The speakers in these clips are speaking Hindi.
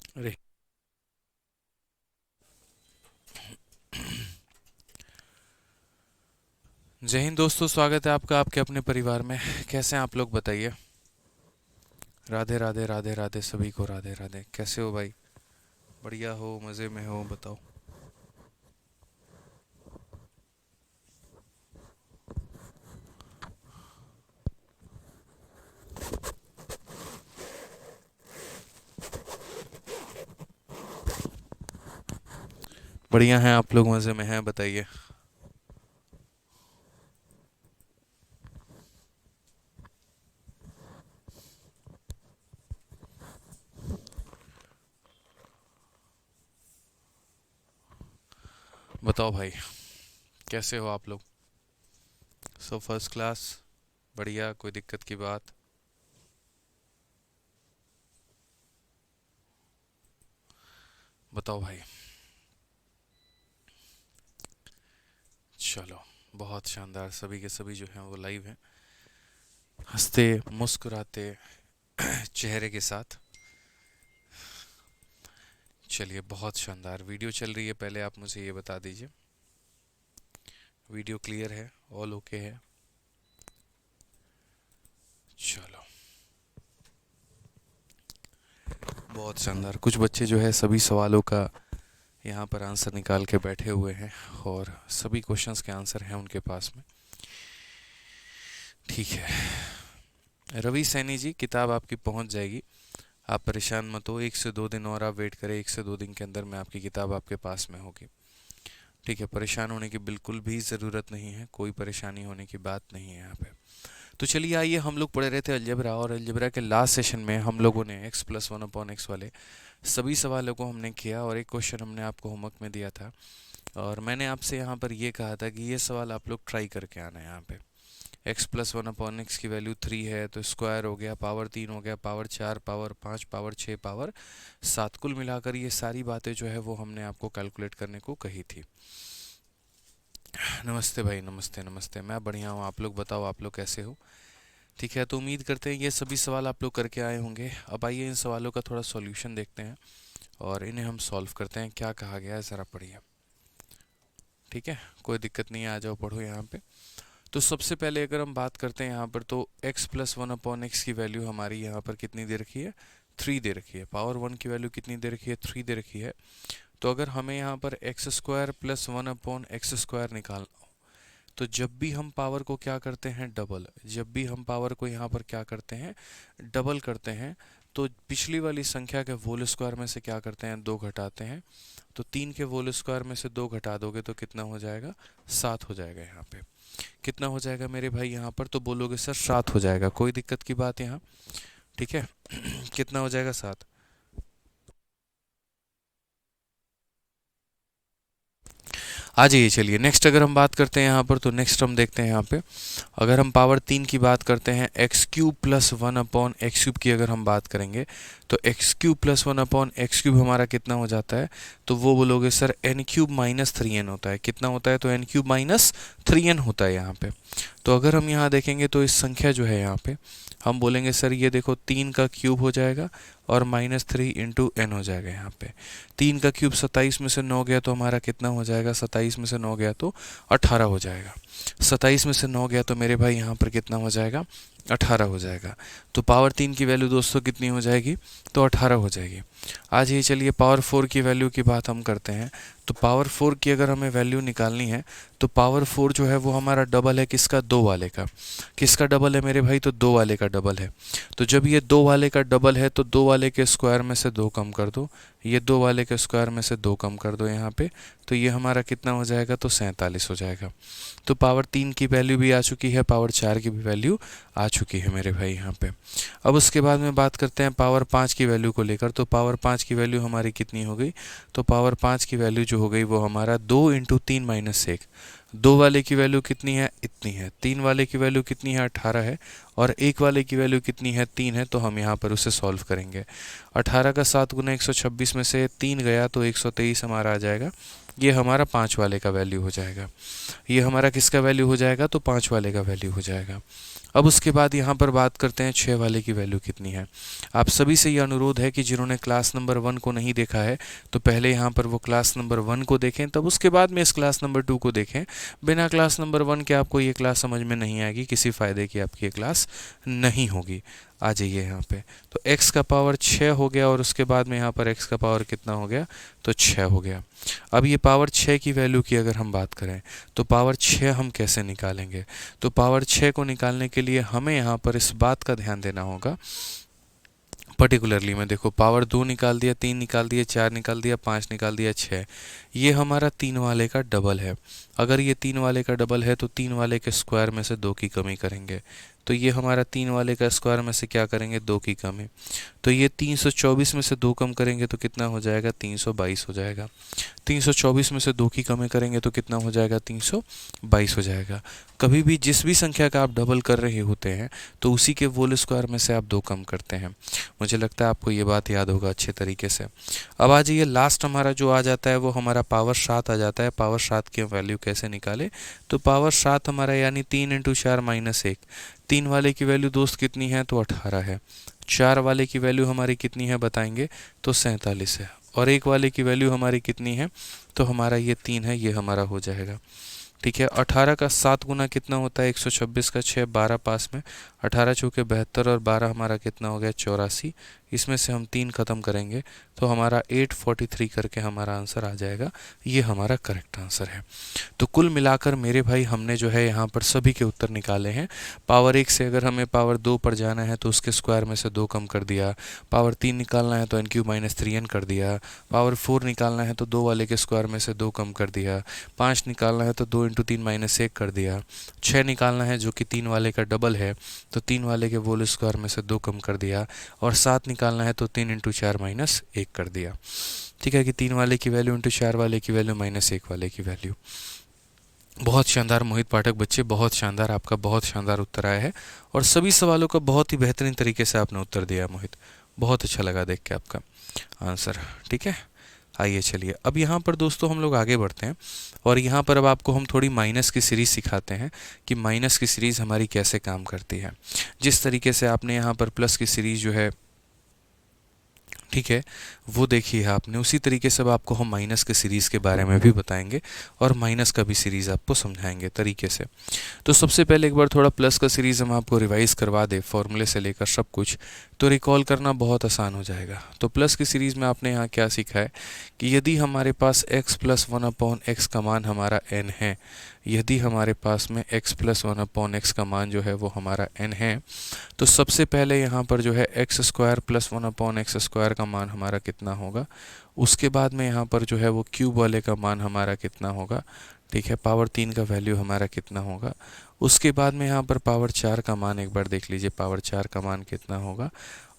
अरे, जय हिंद दोस्तों, स्वागत है आपका आपके अपने परिवार में। कैसे हैं आप लोग, बताइए। राधे राधे राधे राधे, सभी को राधे राधे। कैसे हो भाई? बढ़िया हो, मज़े में हो? बताओ। बढ़िया हैं आप लोग, मज़े में हैं? बताइए। बताओ भाई, कैसे हो आप लोग? सब फर्स्ट क्लास? बढ़िया, कोई दिक्कत की बात? बताओ भाई। चलो, बहुत शानदार। सभी के सभी जो हैं वो लाइव हैं, हंसते मुस्कुराते चेहरे के साथ। चलिए, बहुत शानदार वीडियो चल रही है। पहले आप मुझे ये बता दीजिए, वीडियो क्लियर है? ऑल ओके है? चलो, बहुत शानदार। कुछ बच्चे जो है सभी सवालों का यहाँ पर आंसर निकाल के बैठे हुए हैं, और सभी क्वेश्चंस के आंसर हैं उनके पास में। ठीक है, रवि सैनी जी, किताब आपकी पहुँच जाएगी। आप परेशान मत हो, 1 से 2 दिन और आप वेट करें। 1 से 2 दिन के अंदर में आपकी किताब आपके पास में होगी। ठीक है, परेशान होने की बिल्कुल भी ज़रूरत नहीं है, कोई परेशानी होने की बात नहीं है यहाँ पे। तो चलिए, आइए, हम लोग पढ़ रहे थे अलजेब्रा, और अलजेब्रा के लास्ट सेशन में हम लोगों ने x+1/x वाले सभी सवालों को हमने किया, और एक क्वेश्चन हमने आपको होमवर्क में दिया था। और मैंने आपसे यहाँ पर ये कहा था कि ये सवाल आप लोग ट्राई करके आना है यहाँ पे। x+1/x की वैल्यू 3 है, तो स्क्वायर हो गया, पावर 3 हो गया, पावर 4, पावर 5, पावर 6, पावर 7, कुल मिलाकर ये सारी बातें जो है वो हमने आपको कैलकुलेट करने को कही थी। नमस्ते भाई, नमस्ते नमस्ते। मैं बढ़िया हूँ, आप लोग बताओ, आप लोग कैसे हो? ठीक है, तो उम्मीद करते हैं ये सभी सवाल आप लोग करके आए होंगे। अब आइए, इन सवालों का थोड़ा सॉल्यूशन देखते हैं और इन्हें हम सॉल्व करते हैं। क्या कहा गया है ज़रा पढ़िए। ठीक है, कोई दिक्कत नहीं है, आ जाओ पढ़ो यहाँ पे। तो सबसे पहले अगर हम बात करते हैं यहाँ पर, तो x+1/x की वैल्यू हमारी यहाँ पर कितनी दे रखी है? 3 दे रखी है। पावर 1 की वैल्यू कितनी दे रखी है? 3 दे रखी है। तो अगर हमें यहाँ पर x² + 1/x² निकालना हो, तो जब भी हम पावर को क्या करते हैं? डबल। जब भी हम पावर को यहाँ पर क्या करते हैं? डबल करते हैं, तो पिछली वाली संख्या के होल स्क्वायर में से क्या करते हैं? 2 घटाते हैं। तो 3 के होल स्क्वायर में से 2 घटा दोगे तो कितना हो जाएगा? 7 हो जाएगा यहाँ पे। कितना हो जाएगा मेरे भाई यहाँ पर? तो बोलोगे सर 7 हो जाएगा, कोई दिक्कत की बात यहाँ? ठीक है। कितना हो जाएगा? 7। आ जाइए, चलिए नेक्स्ट अगर हम बात करते हैं यहाँ पर, तो नेक्स्ट हम देखते हैं यहाँ पे। अगर हम पावर 3 की बात करते हैं, x³ + 1/x³ की अगर हम बात करेंगे, तो x³ + 1/x³ हमारा कितना हो जाता है? तो वो बोलोगे सर n³ - 3n होता है। कितना होता है? तो n³ - 3n होता है यहाँ पे। तो अगर हम यहाँ देखेंगे तो इस संख्या जो है यहाँ पे, हम बोलेंगे सर ये देखो 3 का क्यूब हो जाएगा और -3 इंटू एन हो जाएगा यहाँ पे। 3 का क्यूब 27 में से 9 गया तो हमारा कितना हो जाएगा? 27 में से 9 गया तो 18 हो जाएगा। 27 में से 9 गया तो मेरे भाई यहाँ पर कितना हो जाएगा? 18 हो जाएगा। तो पावर 3 की वैल्यू दोस्तों कितनी हो जाएगी? तो 18 हो जाएगी। आज ही चलिए पावर 4 की वैल्यू की बात हम करते हैं। तो पावर 4 की अगर हमें वैल्यू निकालनी है, तो पावर 4 जो है वो हमारा डबल है किसका? 2 वाले का। किसका डबल है मेरे भाई? तो 2 वाले का डबल है। तो जब ये 2 वाले का डबल है, तो 2 वाले के स्क्वायर में से 2 कम कर दो, ये 2 वाले के स्क्वायर में से 2 कम कर दो यहाँ पे। तो ये हमारा कितना हो जाएगा? तो 47 हो जाएगा। तो पावर 3 की वैल्यू भी आ चुकी है, पावर 4 की भी वैल्यू आ चुकी है मेरे भाई यहाँ पे। अब उसके बाद में बात करते हैं पावर 5 की वैल्यू को लेकर। तो पावर 5 की वैल्यू हमारी कितनी हो गई? तो पावर 5 की वैल्यू जो हो गई वो हमारा 2 × 3 - 1। 2 वाले की वैल्यू कितनी है, इतनी है। 3 वाले की वैल्यू कितनी है, 18 है। और 1 वाले की वैल्यू कितनी है, 3 है। तो हम यहाँ पर उसे सॉल्व करेंगे। 18 का 7 गुना 126 में से 3 गया तो 123 हमारा आ जाएगा। ये हमारा 5 वाले का वैल्यू हो जाएगा। ये हमारा किसका वैल्यू हो जाएगा, तो 5 वाले का वैल्यू हो जाएगा। अब उसके बाद यहाँ पर बात करते हैं 6 वाले की वैल्यू कितनी है। आप सभी से ये अनुरोध है कि जिन्होंने क्लास नंबर 1 को नहीं देखा है तो पहले यहाँ पर वो क्लास नंबर 1 को देखें, तब उसके बाद में इस क्लास नंबर 2 को देखें। बिना क्लास नंबर 1 के आपको ये क्लास समझ में नहीं आएगी, किसी फ़ायदे की आपकी ये क्लास नहीं होगी। आ जाइए यहाँ पे, तो x का पावर 6 हो गया और उसके बाद में यहाँ पर x का पावर कितना हो गया, तो 6 हो गया। अब ये पावर 6 की वैल्यू की अगर हम बात करें तो पावर 6 हम कैसे निकालेंगे, तो पावर 6 को निकालने के लिए हमें यहाँ पर इस बात का ध्यान देना होगा। पर्टिकुलरली मैं देखो पावर 2 निकाल दिया, 3 निकाल दिया, 4 निकाल दिया, 5 निकाल दिया, 6, ये हमारा 3 वाले का डबल है। अगर ये 3 वाले का डबल है तो 3 वाले के स्क्वायर में से 2 की कमी करेंगे, तो ये हमारा 3 वाले का स्क्वायर में से क्या करेंगे, 2 की कमी। तो ये 324 में से 2 कम करेंगे तो कितना हो जाएगा, 322 हो जाएगा। 324 में से 2 की कमी करेंगे तो कितना हो जाएगा, 322 हो जाएगा। कभी भी जिस भी संख्या का आप डबल कर रहे होते हैं तो उसी के होल स्क्वायर में से आप 2 कम करते हैं। मुझे लगता है आपको ये बात याद होगा अच्छे तरीके से। अब आ जाइए, लास्ट हमारा जो आ जाता है वो हमारा पावर 7 आ जाता है। पावर 7 की वैल्यू कैसे निकाले, तो पावर 7 हमारा यानी 3 × 4 - 1। 3 वाले की वैल्यू दोस्त कितनी है, तो 18 है। 4 वाले की वैल्यू हमारी कितनी है बताएंगे, तो 47 है। और 1 वाले की वैल्यू हमारी कितनी है, तो हमारा ये 3 है, ये हमारा हो जाएगा। ठीक है, 18 का 7 गुना कितना होता है, 126 का 6, 12 पास में, 18 चौके 72 और 12 हमारा कितना हो गया, 84। इसमें से हम 3 खत्म करेंगे तो हमारा 843 करके हमारा आंसर आ जाएगा। ये हमारा करेक्ट आंसर है। तो कुल मिलाकर मेरे भाई हमने जो है यहाँ पर सभी के उत्तर निकाले हैं। पावर 1 से अगर हमें पावर 2 पर जाना है तो उसके स्क्वायर में से 2 कम कर दिया। पावर 3 निकालना है तो n³ - 3n कर दिया। पावर 4 निकालना है तो 2 वाले के स्क्वायर में से 2 कम कर दिया। 5 निकालना है तो 2 × 3 - 1 कर दिया। 6 निकालना है जो कि 3 वाले का डबल है तो 3 वाले के होल स्क्वायर में से 2 कम कर दिया। और 7 निकालना है तो 3 × 4 - 1 कर दिया। ठीक है कि 3 वाले की वैल्यू × 4 वाले की वैल्यू -1 वाले की वैल्यू। बहुत शानदार मोहित पाठक बच्चे, बहुत शानदार, आपका बहुत शानदार उत्तर आया है और सभी सवालों का बहुत ही बेहतरीन तरीके से आपने उत्तर दिया मोहित। बहुत अच्छा लगा देख के आपका आंसर। ठीक है, आइए चलिए अब यहाँ पर दोस्तों हम लोग आगे बढ़ते हैं और यहाँ पर अब आपको हम थोड़ी माइनस की सीरीज़ सिखाते हैं कि माइनस की सीरीज़ हमारी कैसे काम करती है। जिस तरीके से आपने यहाँ पर प्लस की सीरीज़ जो है, ठीक है, वो देखी है आपने, उसी तरीके से अब आपको हम माइनस के सीरीज़ के बारे में भी बताएंगे और माइनस का भी सीरीज़ आपको समझाएंगे तरीके से। तो सबसे पहले एक बार थोड़ा प्लस का सीरीज़ हम आपको रिवाइज़ करवा दे, फॉर्मूले से लेकर सब कुछ, तो रिकॉल करना बहुत आसान हो जाएगा। तो प्लस की सीरीज़ में आपने यहाँ क्या सीखा है कि यदि हमारे पास x + 1/x का मान हमारा n है, यदि हमारे पास में x + 1/x का मान जो है वो हमारा n है, तो सबसे पहले यहाँ पर जो है x² + 1/x² का मान हमारा कितना होगा। उसके बाद में यहाँ पर जो है वो क्यूब वाले का मान हमारा कितना होगा। ठीक है, पावर 3 का वैल्यू हमारा कितना होगा। उसके बाद में यहाँ पर पावर 4 का मान एक बार देख लीजिए, पावर 4 का मान कितना होगा।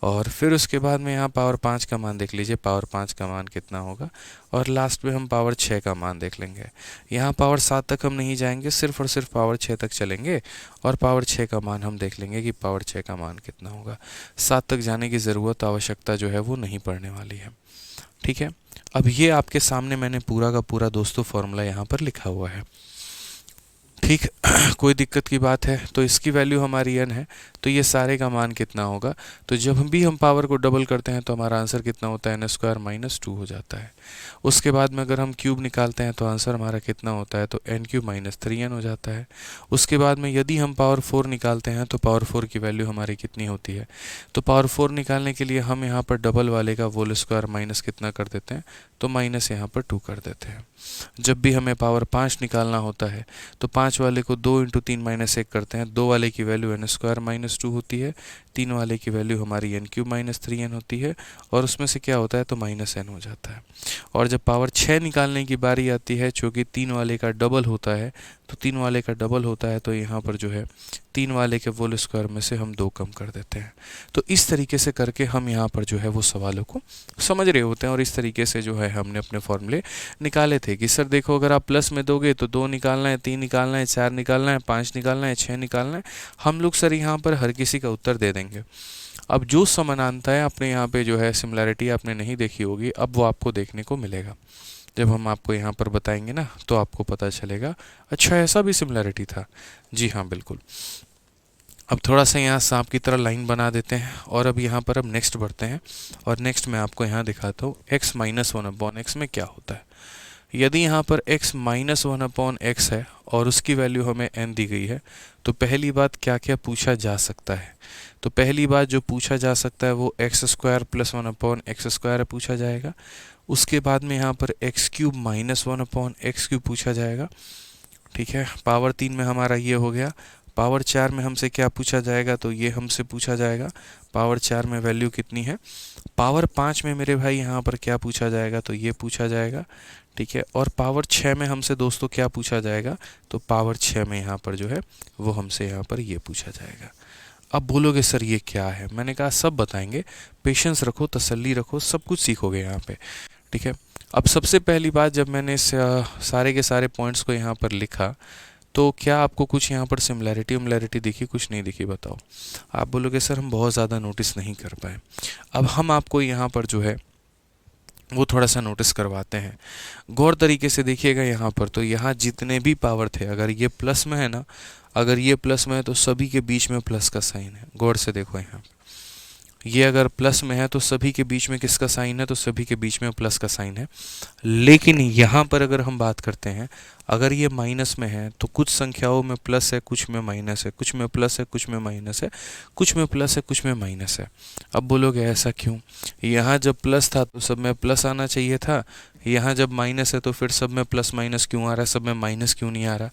और फिर उसके बाद में यहाँ पावर 5 का मान देख लीजिए, पावर 5 का मान कितना होगा। और लास्ट में हम पावर 6 का मान देख लेंगे। यहाँ पावर 7 तक हम नहीं जाएंगे, सिर्फ और सिर्फ पावर 6 तक चलेंगे और पावर 6 का मान हम देख लेंगे कि पावर 6 का मान कितना होगा। 7 तक जाने की ज़रूरत, आवश्यकता जो है वो नहीं पड़ने वाली है। ठीक है, अब ये आपके सामने मैंने पूरा का पूरा दोस्तों फॉर्मूला यहाँ पर लिखा हुआ है। ठीक, कोई दिक्कत की बात है, तो इसकी वैल्यू हमारी n है, तो ये सारे का मान कितना होगा। तो जब भी हम पावर को डबल करते हैं तो हमारा आंसर कितना होता है, n² - 2 हो जाता है। उसके बाद में अगर हम क्यूब निकालते हैं तो आंसर हमारा कितना होता है, तो n³ - 3n हो जाता है। उसके बाद में यदि हम पावर 4 निकालते हैं तो पावर 4 की वैल्यू हमारी कितनी होती है। तो पावर 4 निकालने के लिए हम यहाँ पर डबल वाले का होल स्क्वायर माइनस कितना कर देते हैं, तो माइनस यहाँ पर 2 कर देते हैं। जब भी हमें पावर 5 निकालना होता है तो 5 वाले को 2 × 3 - 1 करते हैं। 2 वाले की वैल्यू n² - 2 होती है, 3 वाले की वैल्यू हमारी n³ - 3n होती है और उसमें से क्या होता है, तो -n हो जाता है। और जब पावर 6 निकालने की बारी आती है, चूँकि 3 वाले का डबल होता है, तो 3 वाले का डबल होता है, तो यहाँ पर जो है 3 वाले के होल स्क्वायर में से हम 2 कम कर देते हैं। तो इस तरीके से करके हम यहाँ पर जो है वो सवालों को समझ रहे होते हैं, और इस तरीके से जो है हमने अपने फॉर्मूले निकाले थे कि सर देखो अगर आप प्लस में दोगे तो 2 निकालना है, 3 निकालना है, 4 निकालना है, 5 निकालना है, 6 निकालना है। हम लोग सर यहाँ पर हर किसी का उत्तर दे देंगे। अब जो समानांतर है आपने यहाँ पे जो है सिमिलैरिटी आपने नहीं देखी होगी, अब वो आपको देखने को मिलेगा। जब हम आपको यहाँ पर बताएंगे ना तो आपको पता चलेगा अच्छा ऐसा भी सिमिलैरिटी था। जी हाँ बिल्कुल। अब थोड़ा सा यहाँ सांप की तरह लाइन बना देते हैं, और अब यहाँ पर अब नेक्स्ट बढ़ते हैं, और नेक्स्ट मैं आपको यहाँ दिखाता हूँ x माइनस 1/x में क्या होता है। यदि यहाँ पर x माइनस 1/x है और उसकी वैल्यू हमें n दी गई है, तो पहली बात क्या क्या पूछा जा सकता है। तो पहली बात जो पूछा जा सकता है वो x² प्लस 1/x² पूछा जाएगा। उसके बाद में यहाँ पर x³ माइनस 1/x³ पूछा जाएगा। ठीक है, पावर 3 में हमारा ये हो गया। पावर 4 में हमसे क्या पूछा जाएगा, तो ये हमसे पूछा जाएगा पावर 4 में वैल्यू कितनी है। पावर 5 में मेरे भाई यहाँ पर क्या पूछा जाएगा, तो ये पूछा जाएगा। ठीक है, और पावर 6 में हमसे दोस्तों क्या पूछा जाएगा, तो पावर 6 में यहाँ पर जो है वो हमसे यहाँ पर ये पूछा जाएगा। अब बोलोगे सर ये क्या है, मैंने कहा सब बताएंगे, पेशेंस रखो, तसल्ली रखो, सब कुछ सीखोगे यहाँ पे। ठीक है, अब सबसे पहली बात जब मैंने सारे के सारे पॉइंट्स को यहाँ पर लिखा, तो क्या आपको कुछ यहाँ पर सिमिलैरिटी दिखी, कुछ नहीं दिखी, बताओ। आप बोलोगे सर हम बहुत ज़्यादा नोटिस नहीं कर पाए। अब हम आपको यहाँ पर जो है वो थोड़ा सा नोटिस करवाते हैं। गौर तरीके से देखिएगा यहाँ पर, तो यहाँ जितने भी पावर थे, अगर ये प्लस में है ना, अगर ये प्लस में है तो सभी के बीच में प्लस का साइन है। गौर से देखो यहाँ, ये अगर प्लस में है तो सभी के बीच में किसका साइन है, तो सभी के बीच में प्लस का साइन है। लेकिन यहाँ पर अगर हम बात करते हैं, अगर ये माइनस में है तो कुछ संख्याओं में प्लस है, कुछ में माइनस है, कुछ में प्लस है, कुछ में माइनस है, कुछ में प्लस है, कुछ में माइनस है। अब बोलोगे ऐसा क्यों, यहाँ जब प्लस था तो सब में प्लस आना चाहिए था, यहाँ जब माइनस है तो फिर सब में प्लस माइनस क्यों आ रहा है, सब में माइनस क्यों नहीं आ रहा।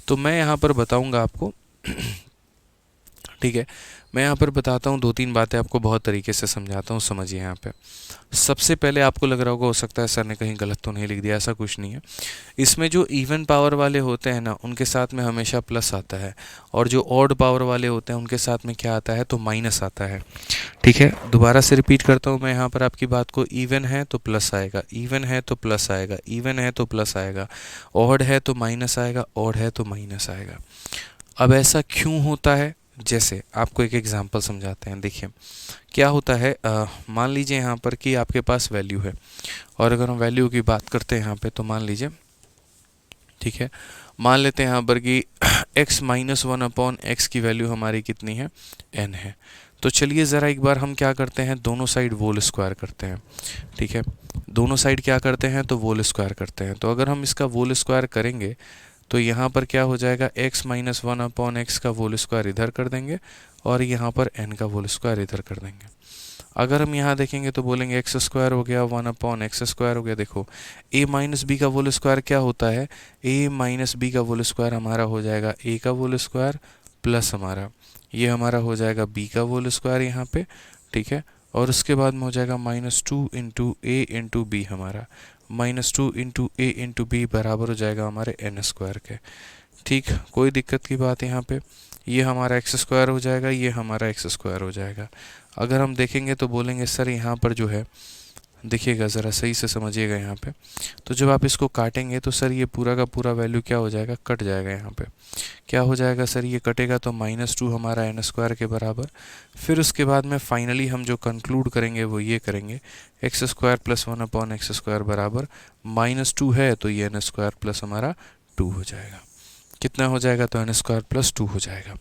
तो मैं यहाँ पर बताऊँगा आपको। ठीक है, मैं यहाँ पर बताता हूँ, 2-3 बातें आपको बहुत तरीके से समझाता हूँ, समझिए यहाँ पे। सबसे पहले आपको लग रहा होगा हो सकता है सर ने कहीं गलत तो नहीं लिख दिया, ऐसा कुछ नहीं है। इसमें जो इवन पावर वाले होते हैं ना, उनके साथ में हमेशा प्लस आता है, और जो ऑड पावर वाले होते हैं उनके साथ में क्या आता है, तो माइनस आता है। ठीक है, दोबारा से रिपीट करता हूँ मैं यहाँ पर आपकी बात को। इवन है तो प्लस आएगा, इवन है तो प्लस आएगा, इवन है तो प्लस आएगा, ऑड है तो माइनस आएगा, ऑड है तो माइनस आएगा। अब ऐसा क्यों होता है, जैसे आपको एक एग्जांपल समझाते हैं। देखिए क्या होता है, मान लीजिए यहाँ पर कि आपके पास वैल्यू है, और अगर हम वैल्यू की बात करते हैं यहाँ पे, तो मान लीजिए, ठीक है, मान लेते हैं यहाँ पर कि x माइनस 1/x की वैल्यू हमारी कितनी है, n है। तो चलिए ज़रा एक बार हम क्या करते हैं, दोनों साइड होल स्क्वायर करते हैं। ठीक है, दोनों साइड क्या करते हैं, तो होल स्क्वायर करते हैं। तो अगर हम इसका होल स्क्वायर करेंगे तो यहाँ पर क्या हो जाएगा, x माइनस 1/x का होल स्क्वायर इधर कर देंगे, और यहाँ पर n का होल स्क्वायर इधर कर देंगे। अगर हम यहाँ देखेंगे तो बोलेंगे x² हो गया, 1/x² हो गया। देखो a माइनस बी का होल स्क्वायर क्या होता है, a माइनस बी का होल स्क्वायर हमारा हो जाएगा a का होल स्क्वायर प्लस हमारा ये हमारा हो जाएगा b का होल स्क्वायर यहाँ पे। ठीक है, और उसके बाद में हो जाएगा -2 इंटू a इंटू बी, हमारा -2 इंटू a इंटू बी बराबर हो जाएगा हमारे n² के। ठीक, कोई दिक्कत की बात यहाँ पे, ये हमारा x² हो जाएगा, ये हमारा x² हो जाएगा। अगर हम देखेंगे तो बोलेंगे सर यहाँ पर जो है, देखिएगा ज़रा सही से समझिएगा यहाँ पे, तो जब आप इसको काटेंगे तो सर ये पूरा का पूरा वैल्यू क्या हो जाएगा, कट जाएगा। यहाँ पे क्या हो जाएगा सर, ये कटेगा तो -2 हमारा n² के बराबर। फिर उसके बाद में फाइनली हम जो कंक्लूड करेंगे वो ये करेंगे, x² प्लस 1/x² बराबर -2 है, तो ये n² प्लस हमारा 2 हो जाएगा। कितना हो जाएगा, तो n² प्लस 2 हो जाएगा।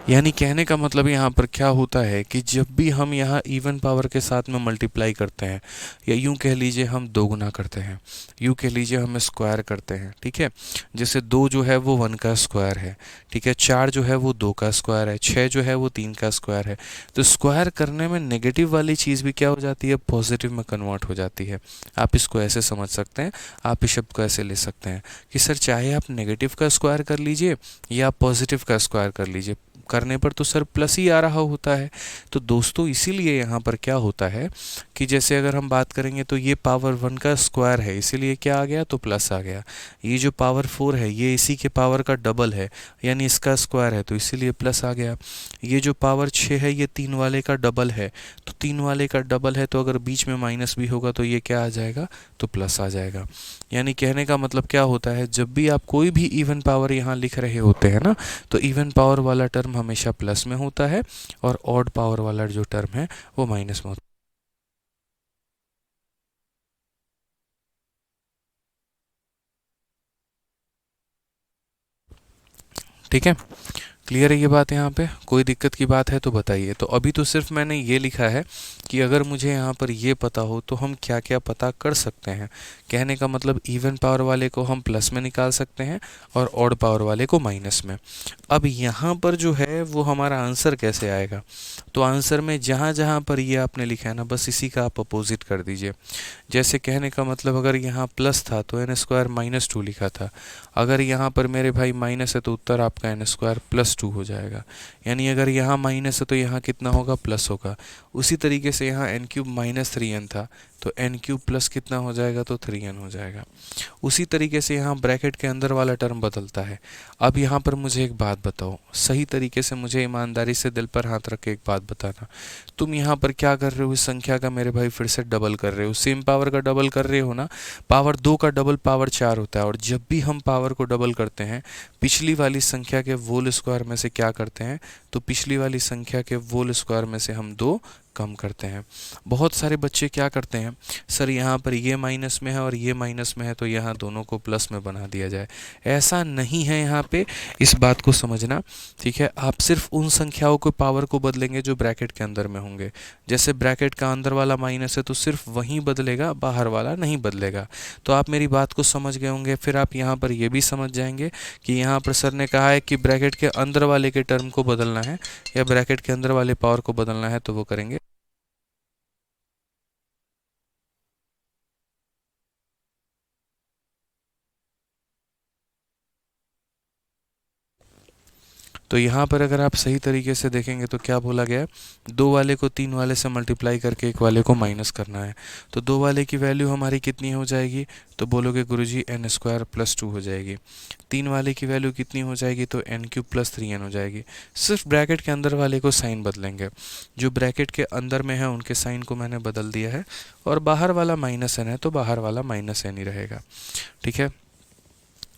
यानी कहने का मतलब यहाँ पर क्या होता है कि जब भी हम यहाँ इवन पावर के साथ में मल्टीप्लाई करते हैं, या यूँ कह लीजिए हम दोगुना करते हैं, यूँ कह लीजिए हम स्क्वायर करते हैं। ठीक है, जैसे 2 जो है वो 1 का स्क्वायर है, ठीक है, 4 जो है वो 2 का स्क्वायर है, 6 जो है वो 3 का स्क्वायर है। तो स्क्वायर करने में नेगेटिव वाली चीज़ भी क्या हो जाती है, पॉजिटिव में कन्वर्ट हो जाती है। आप इसको ऐसे समझ सकते हैं, आप इस शब्द को ऐसे ले सकते हैं कि सर चाहे आप नेगेटिव का स्क्वायर कर लीजिए या पॉजिटिव का स्क्वायर कर लीजिए, करने पर तो सर प्लस ही आ रहा होता है। तो दोस्तों इसीलिए यहाँ पर क्या होता है कि जैसे अगर हम बात करेंगे तो ये पावर 1 का स्क्वायर है, इसीलिए क्या आ गया तो प्लस आ गया। ये जो पावर 4 है ये इसी के पावर का डबल है, यानी इसका स्क्वायर है, तो इसीलिए प्लस आ गया। ये जो पावर 6 है ये 3 वाले का डबल है, तो 3 वाले का डबल है, तो अगर बीच में माइनस भी होगा तो ये क्या आ जाएगा तो प्लस आ जाएगा। यानी कहने का मतलब क्या होता है, जब भी आप कोई भी इवन पावर यहाँ लिख रहे होते हैं ना, तो इवन पावर वाला टर्म हमेशा प्लस में होता है और ऑड पावर वाला जो टर्म है वो माइनस में होता है। ठीक है, क्लियर है ये बात? यहाँ पे कोई दिक्कत की बात है तो बताइए। तो अभी तो सिर्फ मैंने ये लिखा है कि अगर मुझे यहाँ पर ये पता हो तो हम क्या क्या पता कर सकते हैं। कहने का मतलब इवन पावर वाले को हम प्लस में निकाल सकते हैं और ऑड पावर वाले को माइनस में। अब यहाँ पर जो है वो हमारा आंसर कैसे आएगा, तो आंसर में जहाँ जहाँ पर ये आपने लिखा है ना, बस इसी का आप अपोजिट कर दीजिए। जैसे कहने का मतलब अगर यहाँ प्लस था तो एन स्क्वायर माइनस 2 लिखा था, अगर यहाँ पर मेरे भाई माइनस है तो उत्तर आपका एन स्क्वायर प्लस 2 हो जाएगा। यानी अगर यहाँ माइनस है तो यहाँ कितना होगा प्लस होगा। उसी तरीके से यहाँ एन क्यूब माइनस 3n था तो एन क्यूब प्लस कितना हो जाएगा तो 3n हो जाएगा। उसी तरीके से यहाँ ब्रैकेट के अंदर वाला टर्म बदलता है। अब यहाँ पर मुझे एक बात बताओ, सही तरीके से मुझे ईमानदारी से दिल पर हाथ रख के एक बात बताना, तुम यहाँ पर क्या कर रहे हो, इस संख्या का मेरे भाई फिर से डबल कर रहे हो, सेम पावर का डबल कर रहे हो ना। पावर 2 का डबल पावर 4 होता है, और जब भी हम पावर को डबल करते हैं पिछली वाली संख्या के होल स्क्वायर में से क्या करते हैं, तो पिछली वाली संख्या के होल स्क्वायर में से हम 2 कम करते हैं। बहुत सारे बच्चे क्या करते हैं, सर यहाँ पर ये माइनस में है और ये माइनस में है तो यहाँ दोनों को प्लस में बना दिया जाए। ऐसा नहीं है यहाँ पे, इस बात को समझना। ठीक है, आप सिर्फ उन संख्याओं को पावर को बदलेंगे जो ब्रैकेट के अंदर में होंगे। जैसे ब्रैकेट का अंदर वाला माइनस है तो सिर्फ वहीं बदलेगा, बाहर वाला नहीं बदलेगा। तो आप मेरी बात को समझ गए होंगे। फिर आप यहाँ पर ये भी समझ जाएंगे कि यहाँ पर सर ने कहा है कि ब्रैकेट के अंदर वाले के टर्म को बदलना है या ब्रैकेट के अंदर वाले पावर को बदलना है, तो वो करेंगे। तो यहाँ पर अगर आप सही तरीके से देखेंगे तो क्या बोला गया है, 2 वाले को 3 वाले से मल्टीप्लाई करके 1 वाले को माइनस करना है। तो 2 वाले की वैल्यू हमारी कितनी हो जाएगी, तो बोलोगे गुरुजी एन स्क्वायर प्लस 2 हो जाएगी। 3 वाले की वैल्यू कितनी हो जाएगी, तो एन क्यूब प्लस 3n हो जाएगी। सिर्फ ब्रैकेट के अंदर वाले को साइन बदलेंगे, जो ब्रैकेट के अंदर में है उनके साइन को मैंने बदल दिया है, और बाहर वाला माइनस एन है तो बाहर वाला माइनस एन ही रहेगा। ठीक है,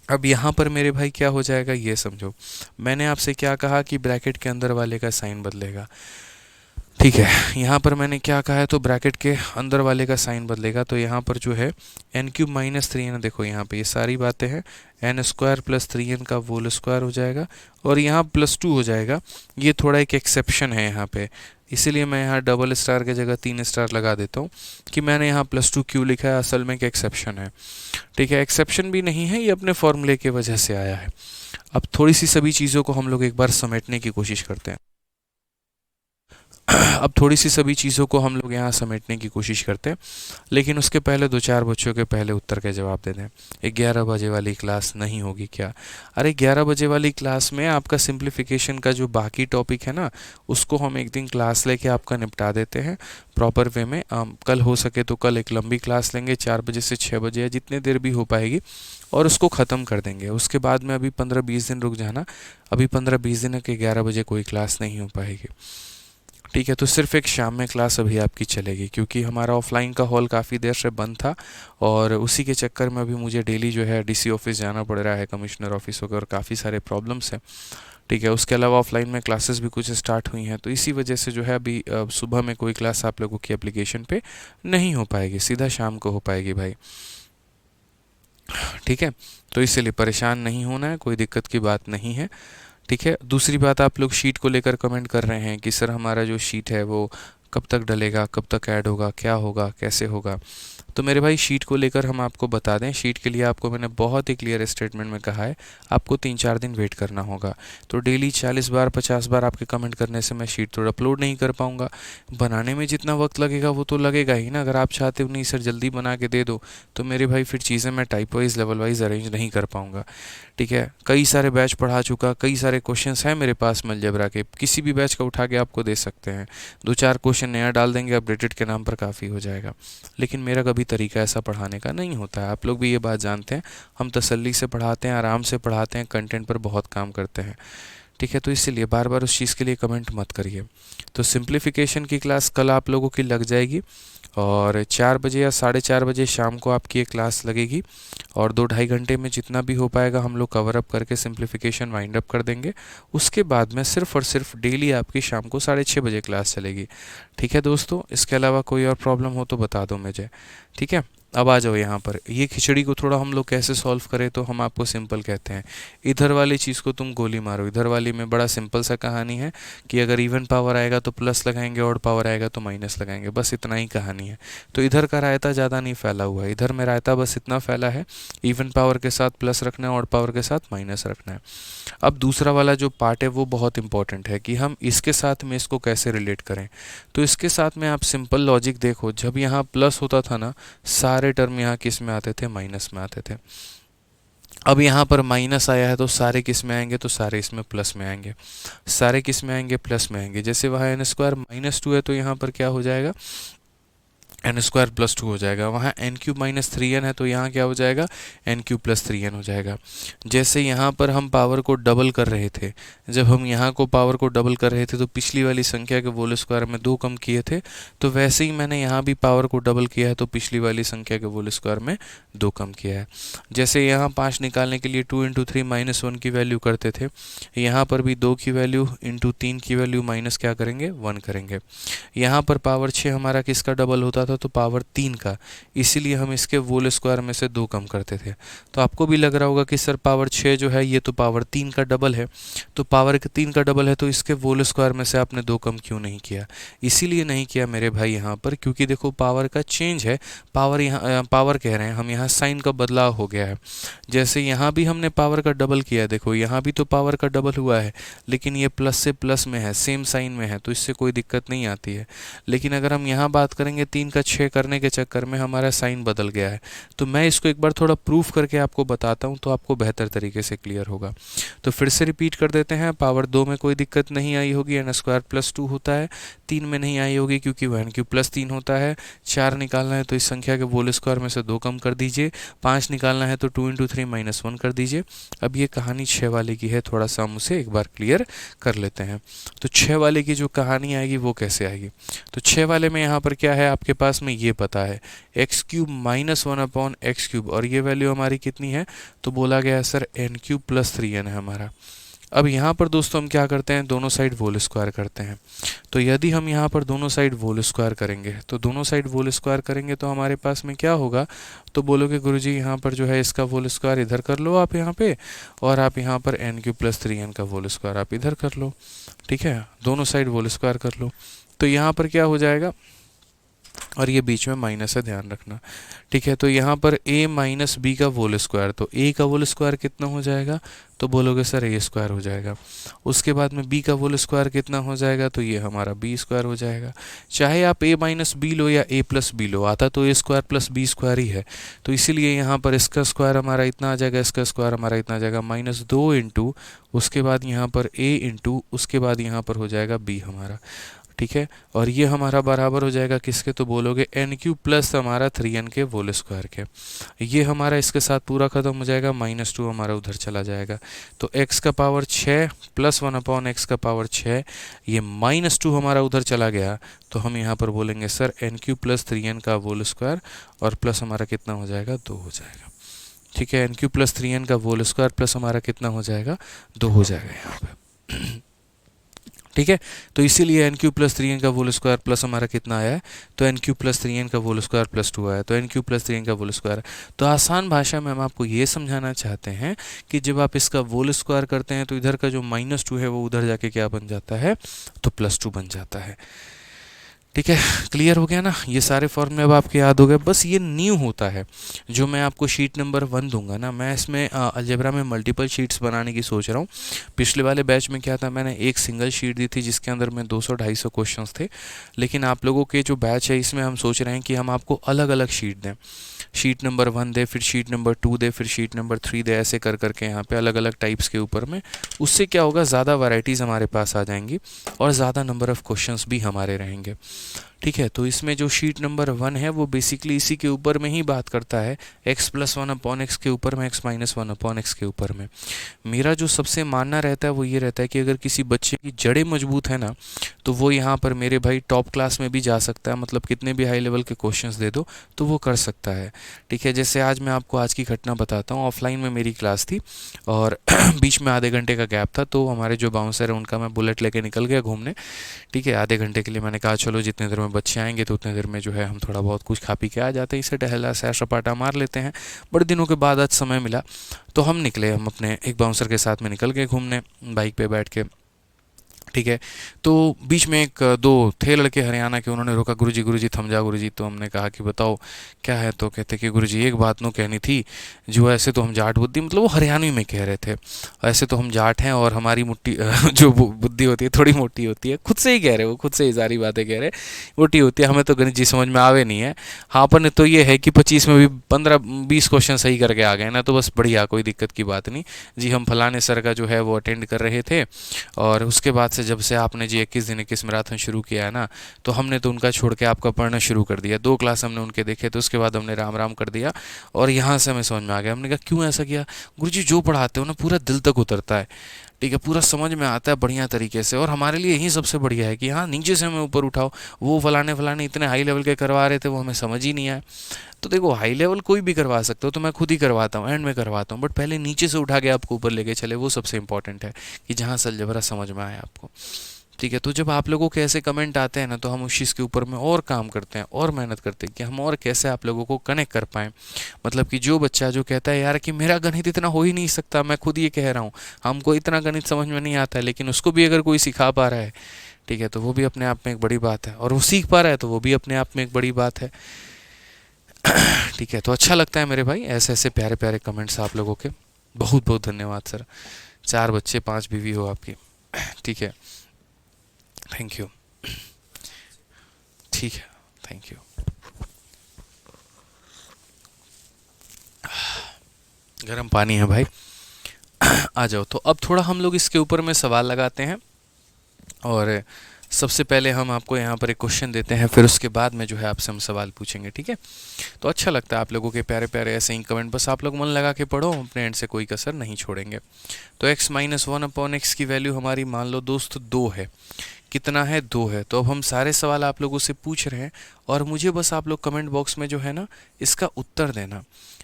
अब यहाँ पर मेरे भाई क्या हो जाएगा ये समझो। मैंने आपसे क्या कहा कि ब्रैकेट के अंदर वाले का साइन बदलेगा। ठीक है, यहाँ पर मैंने क्या कहा है, तो ब्रैकेट के अंदर वाले का साइन बदलेगा। तो यहाँ पर जो है एन क्यूब माइनस 3n, देखो यहाँ पे ये सारी बातें हैं, एन स्क्वायर प्लस 3n का होल स्क्वायर हो जाएगा और यहाँ प्लस 2 हो जाएगा। ये थोड़ा एक एक्सेप्शन है यहाँ पे, इसीलिए मैं यहाँ डबल स्टार की जगह 3 स्टार लगा देता हूँ कि मैंने यहाँ प्लस 2 क्यों लिखा है, असल में एक एक्सेप्शन है। ठीक है, एक्सेप्शन भी नहीं है, ये अपने फॉर्मूले की वजह से आया है। अब थोड़ी सी सभी चीज़ों को हम लोग एक बार समेटने की कोशिश करते हैं। अब थोड़ी सी सभी चीज़ों को हम लोग यहाँ समेटने की कोशिश करते हैं, लेकिन उसके पहले 2-4 बच्चों के पहले उत्तर के जवाब दे दें। 11 बजे वाली क्लास नहीं होगी क्या? अरे 11 बजे वाली क्लास में आपका सिंप्लीफिकेशन का जो बाकी टॉपिक है ना, उसको हम एक दिन क्लास लेके आपका निपटा देते हैं प्रॉपर वे में। कल हो सके तो कल एक लंबी क्लास लेंगे, 4 बजे से 6 बजे या जितने देर भी हो पाएगी, और उसको ख़त्म कर देंगे। उसके बाद में अभी 15-20 दिन रुक जाना, अभी 15-20 दिन के 11 बजे कोई क्लास नहीं हो पाएगी। ठीक है, तो सिर्फ एक शाम में क्लास अभी आपकी चलेगी, क्योंकि हमारा ऑफलाइन का हॉल काफ़ी देर से बंद था और उसी के चक्कर में अभी मुझे डेली जो है डीसी ऑफिस जाना पड़ रहा है, कमिश्नर ऑफिस वगैरह, और काफ़ी सारे प्रॉब्लम्स हैं। ठीक है, उसके अलावा ऑफलाइन में क्लासेस भी कुछ स्टार्ट हुई हैं, तो इसी वजह से जो है अभी सुबह में कोई क्लास आप लोगों की एप्लीकेशन पे नहीं हो पाएगी, सीधा शाम को हो पाएगी भाई। ठीक है, तो इसलिए परेशान नहीं होना है, कोई दिक्कत की बात नहीं है। ठीक है, दूसरी बात, आप लोग शीट को लेकर कमेंट कर रहे हैं कि सर हमारा जो शीट है वो कब तक डलेगा, कब तक ऐड होगा, क्या होगा, कैसे होगा। तो मेरे भाई शीट को लेकर हम आपको बता दें, शीट के लिए आपको मैंने बहुत ही क्लियर स्टेटमेंट में कहा है आपको 3-4 दिन वेट करना होगा। तो डेली 40 बार 50 बार आपके कमेंट करने से मैं शीट तो अपलोड नहीं कर पाऊँगा। बनाने में जितना वक्त लगेगा वो तो लगेगा ही ना। अगर आप चाहते हो नहीं सर जल्दी बना के दे दो, तो मेरे भाई फिर चीज़ें मैं type wise level wise arrange नहीं कर पाऊँगा। ठीक है, कई सारे बैच पढ़ा चुका, कई सारे क्वेश्चंस हैं मेरे पास अलजेब्रा के, किसी भी बैच का उठा के आपको दे सकते हैं। 2-4 क्वेश्चन नया डाल देंगे अपडेटेड के नाम पर, काफ़ी हो जाएगा। लेकिन मेरा कभी तरीका ऐसा पढ़ाने का नहीं होता है, आप लोग भी ये बात जानते हैं। हम तसल्ली से पढ़ाते हैं, आराम से पढ़ाते हैं, कंटेंट पर बहुत काम करते हैं। ठीक है, तो इसीलिए बार बार उस चीज़ के लिए कमेंट मत करिए। तो सिंप्लीफिकेशन की क्लास कल आप लोगों की लग जाएगी और 4 बजे या 4:30 बजे शाम को आपकी ये क्लास लगेगी और 2-2.5 घंटे में जितना भी हो पाएगा हम लोग कवर अप करके सिंप्लीफिकेशन वाइंड अप कर देंगे। उसके बाद में सिर्फ और सिर्फ डेली आपकी शाम को 6:30 बजे क्लास चलेगी। ठीक है दोस्तों, इसके अलावा कोई और प्रॉब्लम हो तो बता दो मुझे। ठीक है, अब आ जाओ यहाँ पर। ये खिचड़ी को थोड़ा हम लोग कैसे सॉल्व करें, तो हम आपको सिंपल कहते हैं, इधर वाली चीज़ को तुम गोली मारो। इधर वाली में बड़ा सिंपल सा कहानी है कि अगर इवन पावर आएगा तो प्लस लगाएंगे, ऑड पावर आएगा तो माइनस लगाएंगे, बस इतना ही कहानी है। तो इधर का रायता ज़्यादा नहीं फैला हुआ है, इधर में रायता बस इतना फैला है, इवन पावर के साथ प्लस रखना है, ऑड पावर के साथ माइनस रखना है। अब दूसरा वाला जो पार्ट है वो बहुत इंपॉर्टेंट है कि हम इसके साथ में इसको कैसे रिलेट करें। तो इसके साथ में आप सिंपल लॉजिक देखो, जब यहाँ प्लस होता था ना, सारे टर्म यहाँ किस में आते थे, माइनस में आते थे। अब यहाँ पर माइनस आया है तो सारे किस में आएंगे, तो सारे इसमें प्लस में आएंगे। सारे किस में आएंगे, प्लस में आएंगे। जैसे वहाँ n² -2 है तो यहाँ पर क्या हो जाएगा, n² + 2 हो जाएगा। वहाँ n³ -3n है तो यहाँ क्या हो जाएगा, n³ + 3n हो जाएगा। जैसे यहाँ पर हम पावर को डबल कर रहे थे, जब हम यहाँ को पावर को डबल कर रहे थे तो पिछली वाली संख्या के होल स्क्वायर में 2 कम किए थे, तो वैसे ही मैंने यहाँ भी पावर को डबल किया है तो पिछली वाली संख्या के होल स्क्वायर में 2 कम किया है। जैसे यहाँ 5 निकालने के लिए 2 × 3 -1 की वैल्यू करते थे, यहाँ पर भी 2 की वैल्यू × 3 की वैल्यू माइनस क्या करेंगे, 1 करेंगे। यहाँ पर पावर 6 हमारा किसका डबल होता था, तो पावर 3 का, इसीलिए हम इसके होल स्क्वायर में से 2 कम करते थे। तो आपको भी लग रहा होगा कि सर पावर 6 जो है ये तो पावर 3 का डबल है, तो पावर 3 का डबल है तो इसके होल स्क्वायर में से आपने 2 कम क्यों नहीं किया। इसीलिए नहीं किया मेरे भाई यहाँ पर, क्योंकि देखो पावर का चेंज है, पावर यहाँ पावर कह रहे हैं हम, यहाँ साइन का बदलाव हो गया है। जैसे यहाँ भी हमने पावर का डबल किया, देखो यहाँ भी तो पावर का डबल हुआ है, लेकिन ये प्लस से प्लस में है, सेम साइन में है, तो इससे कोई दिक्कत नहीं आती है। लेकिन अगर हम यहाँ बात करेंगे 3 का 6 करने के चक्कर में हमारा साइन बदल गया है, तो मैं इसको एक बार थोड़ा प्रूफ करके आपको बताता हूँ तो आपको बेहतर तरीके से क्लियर होगा। तो फिर से रिपीट कर देते हैं, पावर 2 में कोई दिक्कत नहीं आई होगी, n² + 2 होता है। 3 में नहीं आई होगी क्योंकि वह n³ + 3 होता है। 4 निकालना है तो इस संख्या के होल स्क्वायर में से 2 कम कर दीजिए। 5 निकालना है तो 2 × 3 -1 कर दीजिए। अब ये कहानी 6 वाले की है, थोड़ा सा हम उसे एक बार क्लियर कर लेते हैं। तो 6 वाले की जो कहानी आएगी वो कैसे आएगी, तो 6 वाले में यहाँ पर क्या है आपके पास में, ये पता है x³ -1 x³, और ये वैल्यू हमारी कितनी है, तो बोला गया है सर n³ + 3n है हमारा। अब यहाँ पर दोस्तों हम क्या करते हैं, दोनों साइड होल स्क्वायर करते हैं। तो यदि हम यहाँ पर दोनों साइड होल स्क्वायर करेंगे, तो दोनों साइड होल स्क्वायर करेंगे तो हमारे पास में क्या होगा, तो बोलोगे गुरुजी यहाँ पर जो है इसका होल स्क्वायर इधर कर लो आप यहाँ पे, और आप यहाँ पर n³ + 3n का होल स्क्वायर आप इधर कर लो। ठीक है, दोनों साइड होल स्क्वायर कर लो, तो यहाँ पर क्या हो जाएगा, और ये बीच में माइनस है, ध्यान रखना। ठीक है, तो यहाँ पर a - b का होल स्क्वायर, तो a का होल स्क्वायर कितना हो जाएगा, तो बोलोगे सर a² हो जाएगा। उसके बाद में b का होल स्क्वायर कितना हो जाएगा, तो ये हमारा b² हो जाएगा। चाहे आप a - b लो या a + b लो, आता तो a² + b² ही है, तो इसीलिए यहाँ पर इसका स्क्वायर हमारा इतना आ जाएगा, इसका स्क्वायर हमारा इतना आ जाएगा, -2 × उसके बाद यहाँ पर a × उसके बाद यहाँ पर हो जाएगा b हमारा। ठीक है, और ये हमारा बराबर हो जाएगा किसके, तो बोलोगे n³ + हमारा 3n के होल स्क्वायर के। ये हमारा इसके साथ पूरा खत्म हो जाएगा, -2 हमारा उधर चला जाएगा। तो x का पावर 6 + 1/x का पावर 6, ये -2 हमारा उधर चला गया, तो हम यहाँ पर बोलेंगे सर n³ + 3n का होल स्क्वायर, और प्लस हमारा कितना हो जाएगा, 2 हो जाएगा। ठीक है, n³ + 3n का होल स्क्वायर प्लस हमारा कितना हो जाएगा, 2 हो जाएगा यहाँ पे। ठीक है, तो इसीलिए n³ + 3n का होल स्क्वायर प्लस हमारा कितना आया है, तो n³ + 3n का होल स्क्वायर + 2 आया, तो n³ + 3n का होल स्क्वायर। तो आसान भाषा में हम आपको ये समझाना चाहते हैं कि जब आप इसका होल स्क्वायर करते हैं तो इधर का जो -2 है वो उधर जाके क्या बन जाता है, तो +2 बन जाता है। ठीक है, क्लियर हो गया ना, ये सारे फॉर्मूले अब आपके याद हो गए। बस ये न्यू होता है जो मैं आपको शीट नंबर 1 दूंगा ना, मैं इसमें अलजेब्रा में मल्टीपल शीट्स बनाने की सोच रहा हूँ। पिछले वाले बैच में क्या था, मैंने एक सिंगल शीट दी थी जिसके अंदर में 200-250 क्वेश्चंस थे। लेकिन आप लोगों के जो बैच है इसमें हम सोच रहे हैं कि हम आपको अलग अलग शीट दें, शीट नंबर 1 दे, फिर शीट नंबर 2 दे, फिर शीट नंबर 3 दे, ऐसे कर करके यहाँ पे अलग अलग टाइप्स के ऊपर में। उससे क्या होगा, ज़्यादा वैरायटीज़ हमारे पास आ जाएंगी और ज़्यादा नंबर ऑफ़ क्वेश्चंस भी हमारे रहेंगे। ठीक है, तो इसमें जो शीट नंबर 1 है वो बेसिकली इसी के ऊपर में ही बात करता है, x+1/x के ऊपर में, x-1/x के ऊपर में। मेरा जो सबसे मानना रहता है वो ये रहता है कि अगर किसी बच्चे की जड़ें मजबूत है ना, तो वो यहाँ पर मेरे भाई टॉप क्लास में भी जा सकता है, मतलब कितने भी हाई लेवल के क्वेश्चंस दे दो तो वो कर सकता है। ठीक है, जैसे आज मैं आपको आज की घटना बताता हूँ। ऑफलाइन में मेरी क्लास थी और बीच में आधे घंटे का गैप था, तो हमारे जो बाउंसर है उनका मैं बुलेट लेके निकल गया घूमने। ठीक है, आधे घंटे के लिए मैंने कहा चलो जितने देर में बच्चे आएंगे तो उतने देर में जो है हम थोड़ा बहुत कुछ खा पी के आ जाते हैं, इसे टहला सैर सपाटा मार लेते हैं। बड़े दिनों के बाद आज समय मिला तो हम निकले, हम अपने एक बाउंसर के साथ में निकल गए घूमने बाइक पे बैठ के। ठीक है, तो बीच में एक दो थे लड़के हरियाणा के, उन्होंने रोका, गुरुजी थम जा गुरुजी। तो हमने कहा कि बताओ क्या है, तो कहते कि गुरुजी एक बात नो कहनी थी, जो ऐसे तो हम जाट बुद्धि, मतलब वो हरियाणवी में कह रहे थे, ऐसे तो हम जाट हैं और हमारी मुट्ठी जो बुद्धि होती है थोड़ी मोटी होती है। खुद से ही कह रहे, वो खुद से ही सारी बातें कह रहे, मोटी होती है, हमें तो गणित जी समझ में आवे नहीं है। हाँ, अपन तो ये है कि 25 में भी 15-20 क्वेश्चन सही करके आ गए ना, तो बस बढ़िया, कोई दिक्कत की बात नहीं जी। हम फलाने सर का जो है वो अटेंड कर रहे थे और उसके बाद से जब से आपने जी 21 दिन 21 मैराथन शुरू किया है ना, तो हमने तो उनका छोड़ के आपका पढ़ना शुरू कर दिया। 2 क्लास हमने उनके देखे, तो उसके बाद हमने राम राम कर दिया और यहाँ से हमें समझ में आ गया। हमने कहा क्यों ऐसा किया? गुरुजी जो पढ़ाते हो ना पूरा दिल तक उतरता है, ठीक है, पूरा समझ में आता है बढ़िया तरीके से, और हमारे लिए यही सबसे बढ़िया है कि हाँ नीचे से हमें ऊपर उठाओ। वो फलाने फलाने इतने हाई लेवल के करवा रहे थे, वो हमें समझ ही नहीं आया। तो देखो, हाई लेवल कोई भी करवा सकते हो, तो मैं खुद ही करवाता हूँ, एंड में करवाता हूँ, बट पहले नीचे से उठा के आपको ऊपर लेके चले, वो सबसे इंपॉर्टेंट है कि जहाँ अलजेब्रा समझ में आए आपको। ठीक है, तो जब आप लोगों के ऐसे कमेंट आते हैं ना, तो हम उस चीज़ के ऊपर में और काम करते हैं और मेहनत करते हैं कि हम और कैसे आप लोगों को कनेक्ट कर पाएँ। मतलब कि जो बच्चा जो कहता है यार कि मेरा गणित इतना हो ही नहीं सकता, मैं खुद ये कह रहा हूँ, हमको इतना गणित समझ में नहीं आता है, लेकिन उसको भी अगर कोई सिखा पा रहा है, ठीक है, तो वो भी अपने आप में एक बड़ी बात है, और वो सीख पा रहा है तो वो भी अपने आप में एक बड़ी बात है। ठीक है, तो अच्छा लगता है मेरे भाई ऐसे ऐसे प्यारे प्यारे कमेंट्स आप लोगों के। बहुत बहुत धन्यवाद सर। 4 बच्चे 5 बीवी हो आपकी। ठीक है, थैंक यू। ठीक है, थैंक यू। गर्म पानी है भाई। आ जाओ, तो अब थोड़ा हम लोग इसके ऊपर में सवाल लगाते हैं, और सबसे पहले हम आपको यहाँ पर एक क्वेश्चन देते हैं, फिर उसके बाद में जो है आपसे हम सवाल पूछेंगे। ठीक है, तो अच्छा लगता है आप लोगों के प्यारे प्यारे ऐसे ही कमेंट, बस आप लोग मन लगा के पढ़ो, अपने एंड से कोई कसर नहीं छोड़ेंगे। तो x-1/x की वैल्यू हमारी मान लो दोस्त 2 है। कितना है? 2 है। तो अब हम सारे सवाल आप लोगों से पूछ रहे हैं, और मुझे बस आप लोग कमेंट बॉक्स में जो है ना इसका उत्तर देना।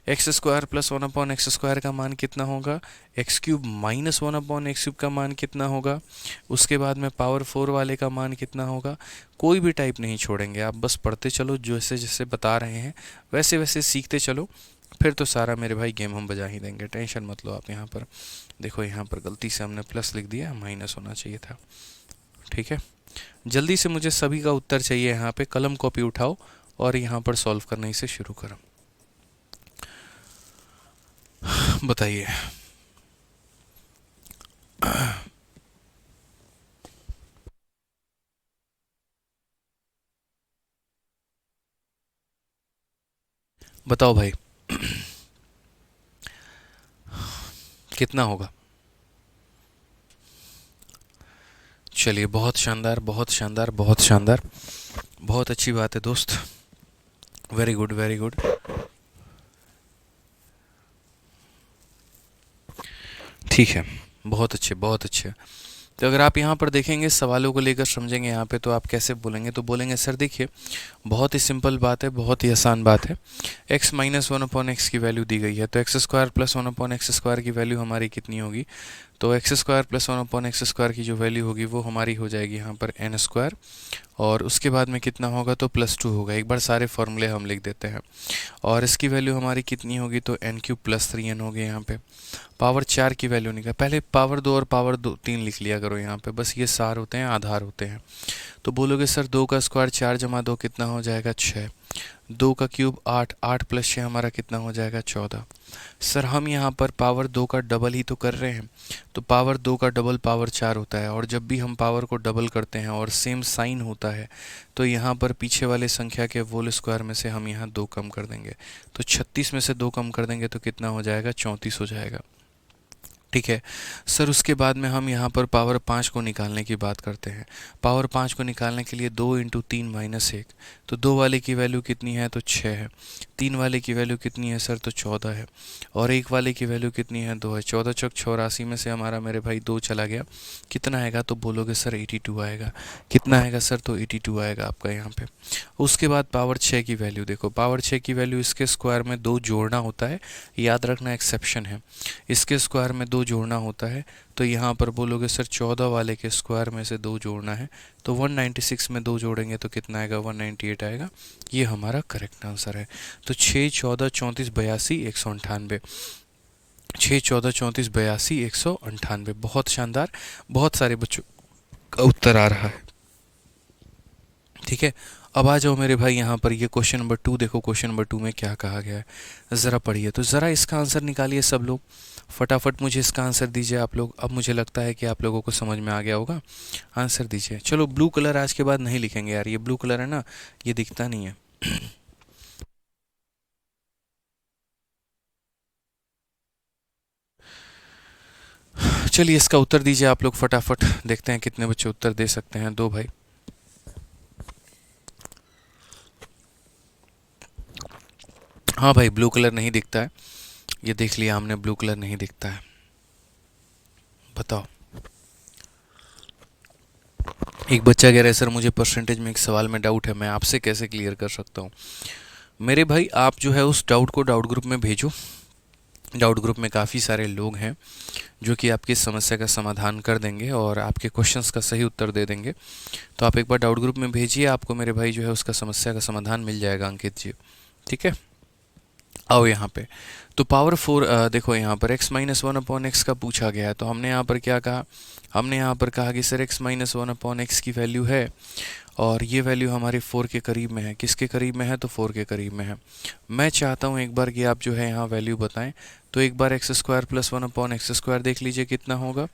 x² + 1/x² का मान कितना होगा, x³ - 1/x³ का मान कितना होगा, उसके बाद में पावर 4 वाले का मान कितना होगा। कोई भी टाइप नहीं छोड़ेंगे, आप बस पढ़ते चलो, जैसे जैसे बता रहे हैं वैसे वैसे सीखते चलो, फिर तो सारा मेरे भाई गेम हम बजा ही देंगे, टेंशन मत लो आप। यहाँ पर देखो, यहाँ पर गलती से हमने प्लस लिख दिया, माइनस होना चाहिए था। ठीक है, जल्दी से मुझे सभी का उत्तर चाहिए। यहाँ पे कलम कॉपी उठाओ और यहाँ पर सॉल्व करने से शुरू करो। बताइए। बताओ भाई, कितना होगा? चलिए, बहुत शानदार, बहुत शानदार, बहुत शानदार, बहुत अच्छी बात है दोस्त। Very good, very good. ठीक है, बहुत अच्छे, बहुत अच्छे। तो अगर आप यहाँ पर देखेंगे, सवालों को लेकर समझेंगे यहाँ पे, तो आप कैसे बोलेंगे? तो बोलेंगे सर देखिए, बहुत ही सिंपल बात है, बहुत ही आसान बात है। x - 1/x की वैल्यू दी गई है, तो x² + 1/x² की वैल्यू हमारी कितनी होगी? तो एक्स स्क्वायर प्लस 1/x² की जो वैल्यू होगी वो हमारी हो जाएगी यहाँ पर n², और उसके बाद में कितना होगा तो +2 होगा। एक बार सारे फॉर्मूले हम लिख देते हैं, और इसकी वैल्यू हमारी कितनी होगी तो n³ + 3n हो गया। यहाँ पे पावर 4 की वैल्यू निकाल, पहले पावर 2 और पावर 3 लिख लिया करो यहाँ पे, बस ये सार होते हैं, आधार होते हैं। तो बोलोगे सर 2 का स्क्वायर 4 + 2 कितना हो जाएगा 6, 2 का क्यूब 8, 8 + 6 हमारा कितना हो जाएगा 14। सर हम यहाँ पर पावर 2 का डबल ही तो कर रहे हैं, तो पावर 2 का डबल पावर 4 होता है, और जब भी हम पावर को डबल करते हैं और सेम साइन होता है तो यहाँ पर पीछे वाले संख्या के होल स्क्वायर में से हम यहाँ 2 कम कर देंगे, तो 36 में से 2 कम कर देंगे तो कितना हो जाएगा 34 हो जाएगा। ठीक है सर, उसके बाद में हम यहाँ पर पावर 5 को निकालने की बात करते हैं। पावर 5 को निकालने के लिए 2 × 3 - 1, तो 2 वाले की वैल्यू कितनी है तो 6 है, 3 वाले की वैल्यू कितनी है सर तो 14 है, और 1 वाले की वैल्यू कितनी है 2 है। 14 × 4 = 84 में से हमारा मेरे भाई 2 चला गया, कितना आएगा तो बोलोगे सर 82 आएगा। कितना आएगा सर तो 82 आएगा आपका यहाँ पे। उसके बाद पावर 6 की वैल्यू देखो, पावर 6 की वैल्यू इसके स्क्वायर में 2 जोड़ना होता है, याद रखना एक्सेप्शन है, इसके स्क्वायर में 2 जोड़ना होता है, तो यहाँ पर बोलोगे सर 14 वाले के स्क्वायर में से 2 जोड़ना है, तो 196 में 2 जोड़ेंगे तो कितना आएगा 198 आएगा। ये हमारा करेक्ट आंसर है। तो 6, 14, 34, 82, 198, 6, 14, 34, 82, 198। बहुत शानदार, बहुत सारे बच्चों का उत्तर आ रहा है। ठीक है, अब आ जाओ मेरे भाई यहाँ पर ये क्वेश्चन नंबर 2 देखो, क्वेश्चन नंबर 2 में क्या कहा गया है ज़रा पढ़िए। तो ज़रा इसका आंसर निकालिए सब लोग, फटाफट मुझे इसका आंसर दीजिए आप लोग। अब मुझे लगता है कि आप लोगों को समझ में आ गया होगा, आंसर दीजिए। चलो ब्लू कलर आज के बाद नहीं लिखेंगे यार, ये ब्लू कलर है ना, ये दिखता नहीं है। चलिए इसका उत्तर दीजिए आप लोग फटाफट, देखते हैं कितने बच्चे उत्तर दे सकते हैं। दो भाई, हाँ भाई ब्लू कलर नहीं दिखता है, ये देख लिया हमने, ब्लू कलर नहीं दिखता है। बताओ। एक बच्चा कह रहा है सर मुझे परसेंटेज में एक सवाल में डाउट है, मैं आपसे कैसे क्लियर कर सकता हूँ। मेरे भाई आप जो है उस डाउट को डाउट ग्रुप में भेजो, डाउट ग्रुप में काफ़ी सारे लोग हैं जो कि आपकी समस्या का समाधान कर देंगे और आपके क्वेश्चंस का सही उत्तर दे देंगे। तो आप एक बार डाउट ग्रुप में भेजिए, आपको मेरे भाई जो है उसका समस्या का समाधान मिल जाएगा अंकित जी। ठीक है, आओ यहाँ पे। तो पावर 4 देखो यहाँ पर x - 1/x का पूछा गया है, तो हमने यहाँ पर क्या कहा, हमने यहाँ पर कहा कि सर x - 1/x की वैल्यू है और ये वैल्यू हमारी 4 के करीब में है। किसके करीब में है तो 4 के करीब में है। मैं चाहता हूँ एक बार कि आप जो है यहाँ वैल्यू बताएं, तो एक बार x² + 1/x² देख लीजिए कितना होगा।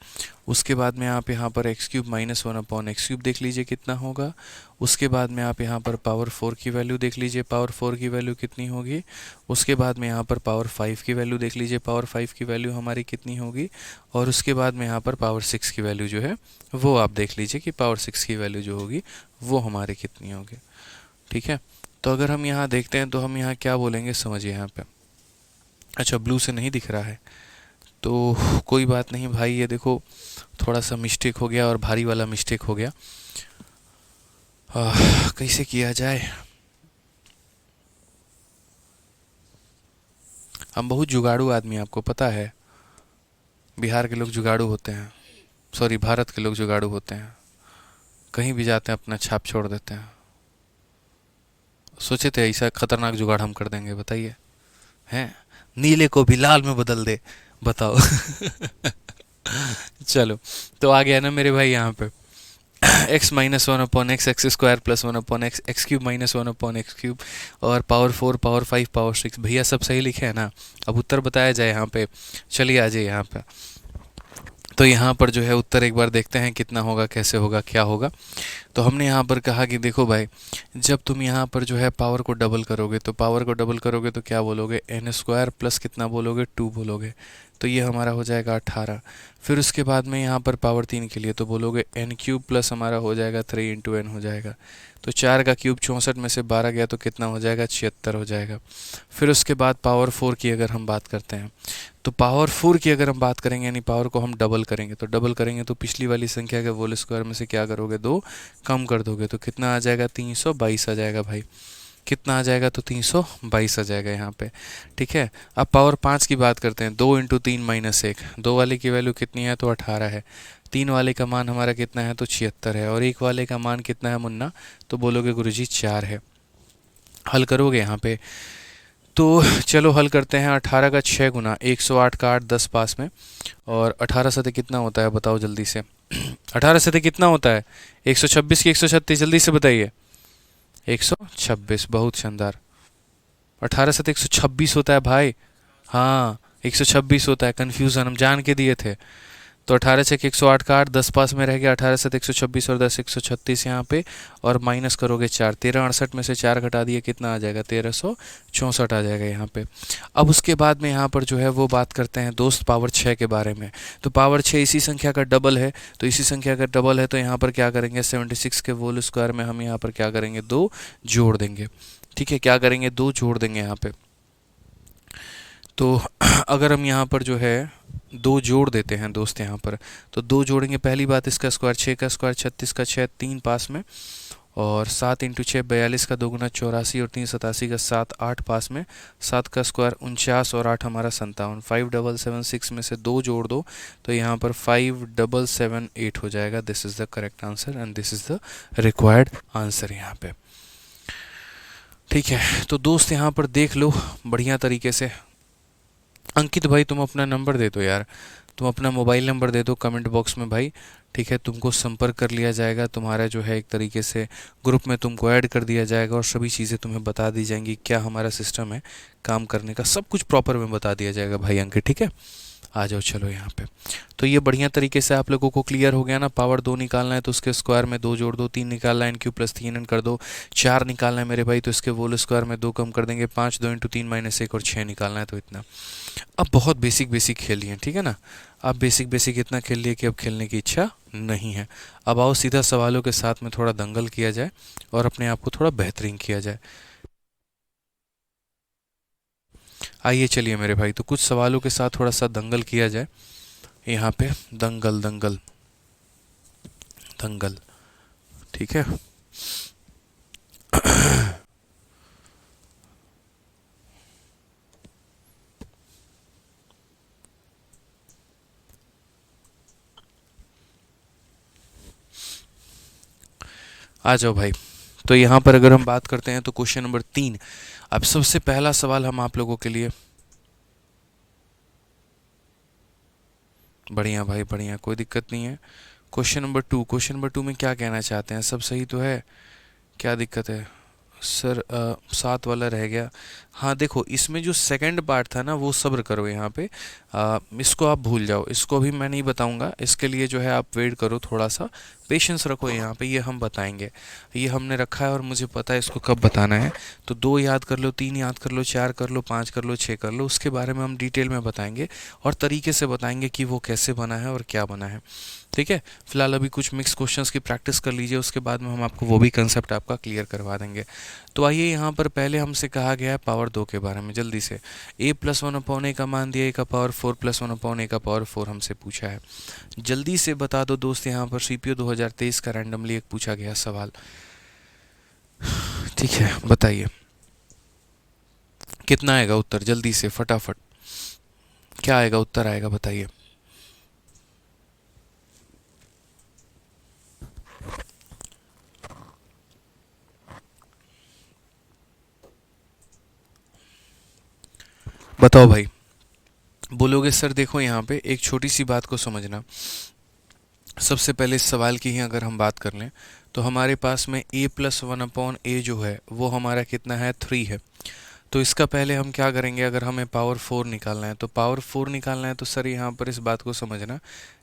उसके बाद में आप यहाँ पर x³ - 1/x³ देख लीजिए कितना होगा। उसके बाद में आप यहाँ पर पावर 4 की वैल्यू देख लीजिए, पावर 4 की वैल्यू कितनी होगी। उसके बाद में यहाँ पर पावर 5 की वैल्यू देख लीजिए, पावर 5 की वैल्यू हमारी कितनी होगी। और उसके बाद में यहाँ पर पावर 6 की वैल्यू जो है वो आप देख लीजिए कि पावर 6 की वैल्यू जो होगी वो हमारी कितनी होगी। ठीक है, तो अगर हम यहाँ देखते हैं तो हम यहाँ क्या बोलेंगे समझिए यहाँ पे। अच्छा ब्लू से नहीं दिख रहा है तो कोई बात नहीं भाई, ये देखो थोड़ा सा मिस्टेक हो गया और भारी वाला मिस्टेक हो गया। कैसे किया जाए, हम बहुत जुगाड़ू आदमी, आपको पता है बिहार के लोग जुगाड़ू होते हैं, सॉरी भारत के लोग जुगाड़ू होते हैं, कहीं भी जाते हैं अपना छाप छोड़ देते हैं। सोचे थे ऐसा खतरनाक जुगाड़ हम कर देंगे, बताइए हैं, नीले को भी लाल में बदल दे, बताओ। चलो तो आ गया ना मेरे भाई यहाँ पे x - 1/x x² + 1/x x³ - 1/x³ और पावर 4 पावर 5 पावर 6। भैया सब सही लिखे हैं ना, अब उत्तर बताया जाए यहाँ पे। चलिए आ जाइए यहाँ पे। तो यहाँ पर जो है उत्तर एक बार देखते हैं कितना होगा, कैसे होगा, क्या होगा। तो हमने यहाँ पर कहा कि देखो भाई, जब तुम यहाँ पर जो है पावर को डबल करोगे, तो पावर को डबल करोगे तो क्या बोलोगे, n² प्लस कितना बोलोगे 2 बोलोगे, तो ये हमारा हो जाएगा 18। फिर उसके बाद में यहाँ पर पावर 3 के लिए तो बोलोगे n³ प्लस हमारा हो जाएगा 3 × n हो जाएगा, तो 4 का क्यूब 64 में से 12 गया तो कितना हो जाएगा 76 हो जाएगा। फिर उसके बाद पावर 4 की अगर हम बात करते हैं, तो पावर 4 की अगर हम बात करेंगे यानी पावर को हम डबल करेंगे, तो डबल करेंगे तो पिछली वाली संख्या के होल स्क्वायर में से क्या करोगे 2 कम कर दोगे, तो कितना आ जाएगा 322 आ जाएगा भाई। कितना आ जाएगा, तो 322 आ जाएगा यहाँ पे। ठीक है, अब पावर 5 की बात करते हैं। 2 × 3 - 1, 2 वाले की वैल्यू कितनी है, तो 18 है। 3 वाले का मान हमारा कितना है, तो 76 है। और 1 वाले का मान कितना है मुन्ना, तो बोलोगे गुरुजी 4 है। हल करोगे यहाँ पे, तो चलो हल करते हैं। 18 का 6 गुना, 108 का 8, 10 पास में। और 18 सतह कितना होता है, बताओ जल्दी से। 18 सतह कितना होता है, 126 की 136, जल्दी से बताइए। 126, बहुत शानदार। 18 सतह 126 होता है भाई। हाँ, 126 होता है, कन्फ्यूज़न हम जान के दिए थे। तो 18 से 108 का 8, 10 पास में रह गया। 18 से 126 और 10 136 यहाँ पे, और माइनस करोगे 4। 1368 में से 4 घटा दिए, कितना आ जाएगा, 1364 आ जाएगा यहाँ पे। अब उसके बाद में यहाँ पर जो है वो बात करते हैं दोस्त पावर 6 के बारे में। तो पावर 6 इसी संख्या का डबल है, तो इसी संख्या का डबल है, तो यहाँ पर क्या करेंगे, 76 के होल स्क्वायर में हम यहाँ पर क्या करेंगे, 2 जोड़ देंगे। ठीक है, क्या करेंगे, 2 जोड़ देंगे यहाँ पे। तो अगर हम यहाँ पर जो है 2 जोड़ देते हैं दोस्त यहाँ पर, तो 2 जोड़ेंगे। पहली बात, इसका स्क्वायर 6 का स्क्वायर 36 का 6, 3 पास में। और 7 × 6 42 का 2 गुना 84, और 3 87 का 7, 8 पास में। 7 का स्क्वायर 49, और 8 हमारा 57। 5776 में से 2 जोड़ दो, तो यहाँ पर 5778 हो जाएगा। This is the correct answer and this is the required answer यहाँ पे। ठीक है, तो दोस्त यहाँ पर देख लो बढ़िया तरीके से। अंकित भाई तुम अपना नंबर दे दो यार, तुम अपना मोबाइल नंबर दे दो कमेंट बॉक्स में भाई। ठीक है, तुमको संपर्क कर लिया जाएगा, तुम्हारा जो है एक तरीके से ग्रुप में तुमको ऐड कर दिया जाएगा, और सभी चीज़ें तुम्हें बता दी जाएंगी, क्या हमारा सिस्टम है काम करने का, सब कुछ प्रॉपर में बता दिया जाएगा भाई अंकित। ठीक है, आ जाओ चलो यहाँ पे। तो ये बढ़िया तरीके से आप लोगों को क्लियर हो गया ना। पावर 2 निकालना है तो उसके स्क्वायर में 2 जोड़ दो। 3 निकालना है, n³ + 3n कर दो। 4 निकालना है मेरे भाई, तो इसके होल स्क्वायर में 2 कम कर देंगे। 5 2 × 3 - 1, और 6 निकालना है, तो इतना। अब बहुत बेसिक बेसिक खेल लिए, ठीक है ना। अब बेसिक बेसिक इतना खेल लिए कि अब खेलने की इच्छा नहीं है। अब आओ सीधा सवालों के साथ में थोड़ा दंगल किया जाए और अपने आप को थोड़ा बेहतरीन किया जाए। आइए चलिए मेरे भाई, तो कुछ सवालों के साथ थोड़ा सा दंगल किया जाए यहाँ पे। दंगल दंगल दंगल, ठीक है। आ जाओ भाई। तो यहाँ पर अगर हम बात करते हैं तो क्वेश्चन नंबर 3। अब सबसे पहला सवाल हम आप लोगों के लिए, बढ़िया भाई बढ़िया, कोई दिक्कत नहीं है। क्वेश्चन नंबर 2, क्वेश्चन नंबर 2 में क्या कहना चाहते हैं, सब सही तो है, क्या दिक्कत है सर। 7 वाला रह गया। हाँ देखो, इसमें जो सेकंड पार्ट था ना, वो सब्र करो यहाँ पे। इसको आप भूल जाओ, इसको भी मैं नहीं बताऊंगा। इसके लिए जो है आप वेट करो, थोड़ा सा पेशेंस रखो यहाँ पे, ये हम बताएंगे। ये हमने रखा है और मुझे पता है इसको कब बताना है। तो 2 याद कर लो, 3 याद कर लो, 4 कर लो, 5 कर लो, 6 कर लो। उसके बारे में हम डिटेल में बताएंगे और तरीके से बताएंगे कि वो कैसे बना है और क्या बना है। ठीक है, फिलहाल अभी कुछ मिक्स क्वेश्चंस की प्रैक्टिस कर लीजिए, उसके बाद में हम आपको वो भी कंसेप्ट आपका क्लियर करवा देंगे। तो आइए, यहाँ पर पहले हमसे कहा गया है पावर 2 के बारे में। जल्दी से a + 1/a का मान दिया, a का पावर 4 + 1/a का पावर 4 हमसे पूछा है। जल्दी से बता दो दोस्त, यहाँ पर CPO 2023 का रैंडमली एक पूछा गया सवाल। ठीक है, बताइए कितना आएगा उत्तर, जल्दी से फटाफट क्या आएगा उत्तर, आएगा बताइए। बताओ भाई, बोलोगे सर देखो यहाँ पे एक छोटी सी बात को समझना। सबसे पहले इस सवाल की ही अगर हम बात कर लें तो हमारे पास में a + 1/a जो है वो हमारा कितना है, 3 है। तो इसका पहले हम क्या करेंगे, अगर हमें पावर 4 निकालना है, तो पावर 4 निकालना है तो सर यहाँ पर इस बात को समझना,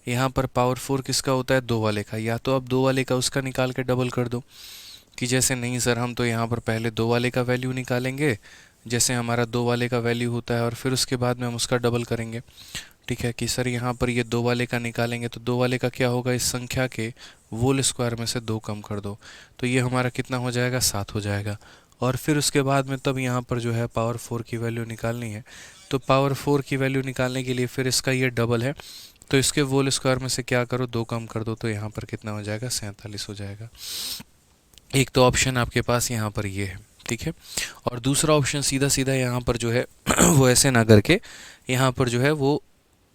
यहाँ पर पावर 4 किसका होता है, 2 वाले का। या तो आप 2 वाले का उसका निकाल के डबल कर दो, कि जैसे नहीं सर हम तो यहाँ पर पहले 2 वाले का वैल्यू निकालेंगे, जैसे हमारा 2 वाले का वैल्यू होता है, और फिर उसके बाद में हम उसका डबल करेंगे। ठीक है, कि सर यहाँ पर ये 2 वाले का निकालेंगे तो 2 वाले का क्या होगा, इस संख्या के होल स्क्वायर में से 2 कम कर दो, तो ये हमारा कितना हो जाएगा, 7 हो जाएगा। और फिर उसके बाद में तब यहाँ पर जो है पावर 4 की वैल्यू निकालनी है। तो पावर 4 की वैल्यू निकालने के लिए फिर इसका ये डबल है, तो इसके होल स्क्वायर में से क्या करो, 2 कम कर दो, तो यहाँ पर कितना हो जाएगा, 47 हो जाएगा। एक तो ऑप्शन आपके पास यहाँ पर ये है। ठीक है। और दूसरा ऑप्शन सीधा सीधा यहाँ पर जो है वो ऐसे ना करके यहाँ पर जो है वो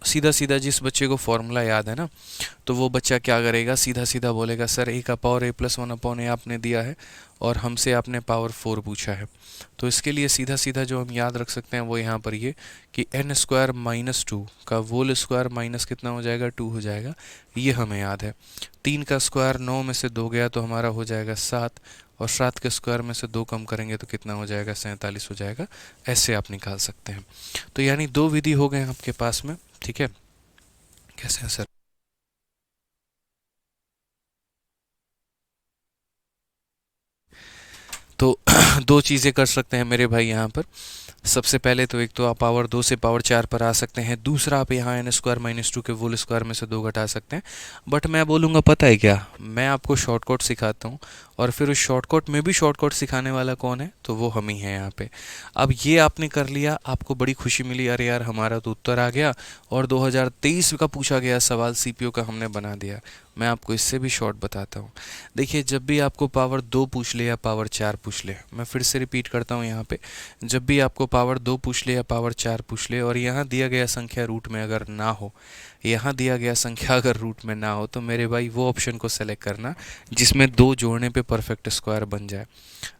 सीधा सीधा, जिस बच्चे को फॉर्मूला याद है ना, तो वो बच्चा क्या करेगा, सीधा सीधा बोलेगा सर ए का पावर a+1/a आपने दिया है और हमसे आपने पावर 4 पूछा है। तो इसके लिए सीधा सीधा जो हम याद रख सकते हैं वो यहाँ पर ये कि n² - 2 का होल स्क्वायर माइनस कितना हो जाएगा, 2 हो जाएगा। ये हमें याद है। 3 का स्क्वायर 9 में से 2 गया तो हमारा हो जाएगा 7, और 7 के स्क्वायर में से 2 कम करेंगे तो कितना हो जाएगा, 47 हो जाएगा। ऐसे आप निकाल सकते हैं। तो यानी 2 विधि हो गए आपके पास में, ठीक है। कैसे है सर? तो दो चीज़ें कर सकते हैं मेरे भाई यहाँ पर। सबसे पहले तो एक तो आप पावर 2 से पावर 4 पर आ सकते हैं, दूसरा आप यहाँ n² - 2 के होल स्क्वायर में से 2 घटा सकते हैं। बट मैं बोलूँगा पता है क्या, मैं आपको शॉर्टकट सिखाता हूँ और फिर उस शॉर्टकट में भी शॉर्टकट सिखाने वाला कौन है, तो वो हम ही हैं यहाँ पे। अब ये आपने कर लिया, आपको बड़ी खुशी मिली, अरे यार हमारा तो उत्तर आ गया और 2023 का पूछा गया सवाल सीपीओ का हमने बना दिया। मैं आपको इससे भी शॉर्ट बताता हूँ। देखिए, जब भी आपको पावर 2 पूछ ले या पावर 4 पूछ ले, मैं फिर से रिपीट करता हूँ यहाँ पे, जब भी आपको पावर 2 पूछ ले या पावर 4 पूछ ले और यहाँ दिया गया संख्या रूट में अगर ना हो, यहाँ दिया गया संख्या अगर रूट में ना हो, तो मेरे भाई वो ऑप्शन को सेलेक्ट करना जिसमें 2 जोड़ने पे परफेक्ट स्क्वायर बन जाए।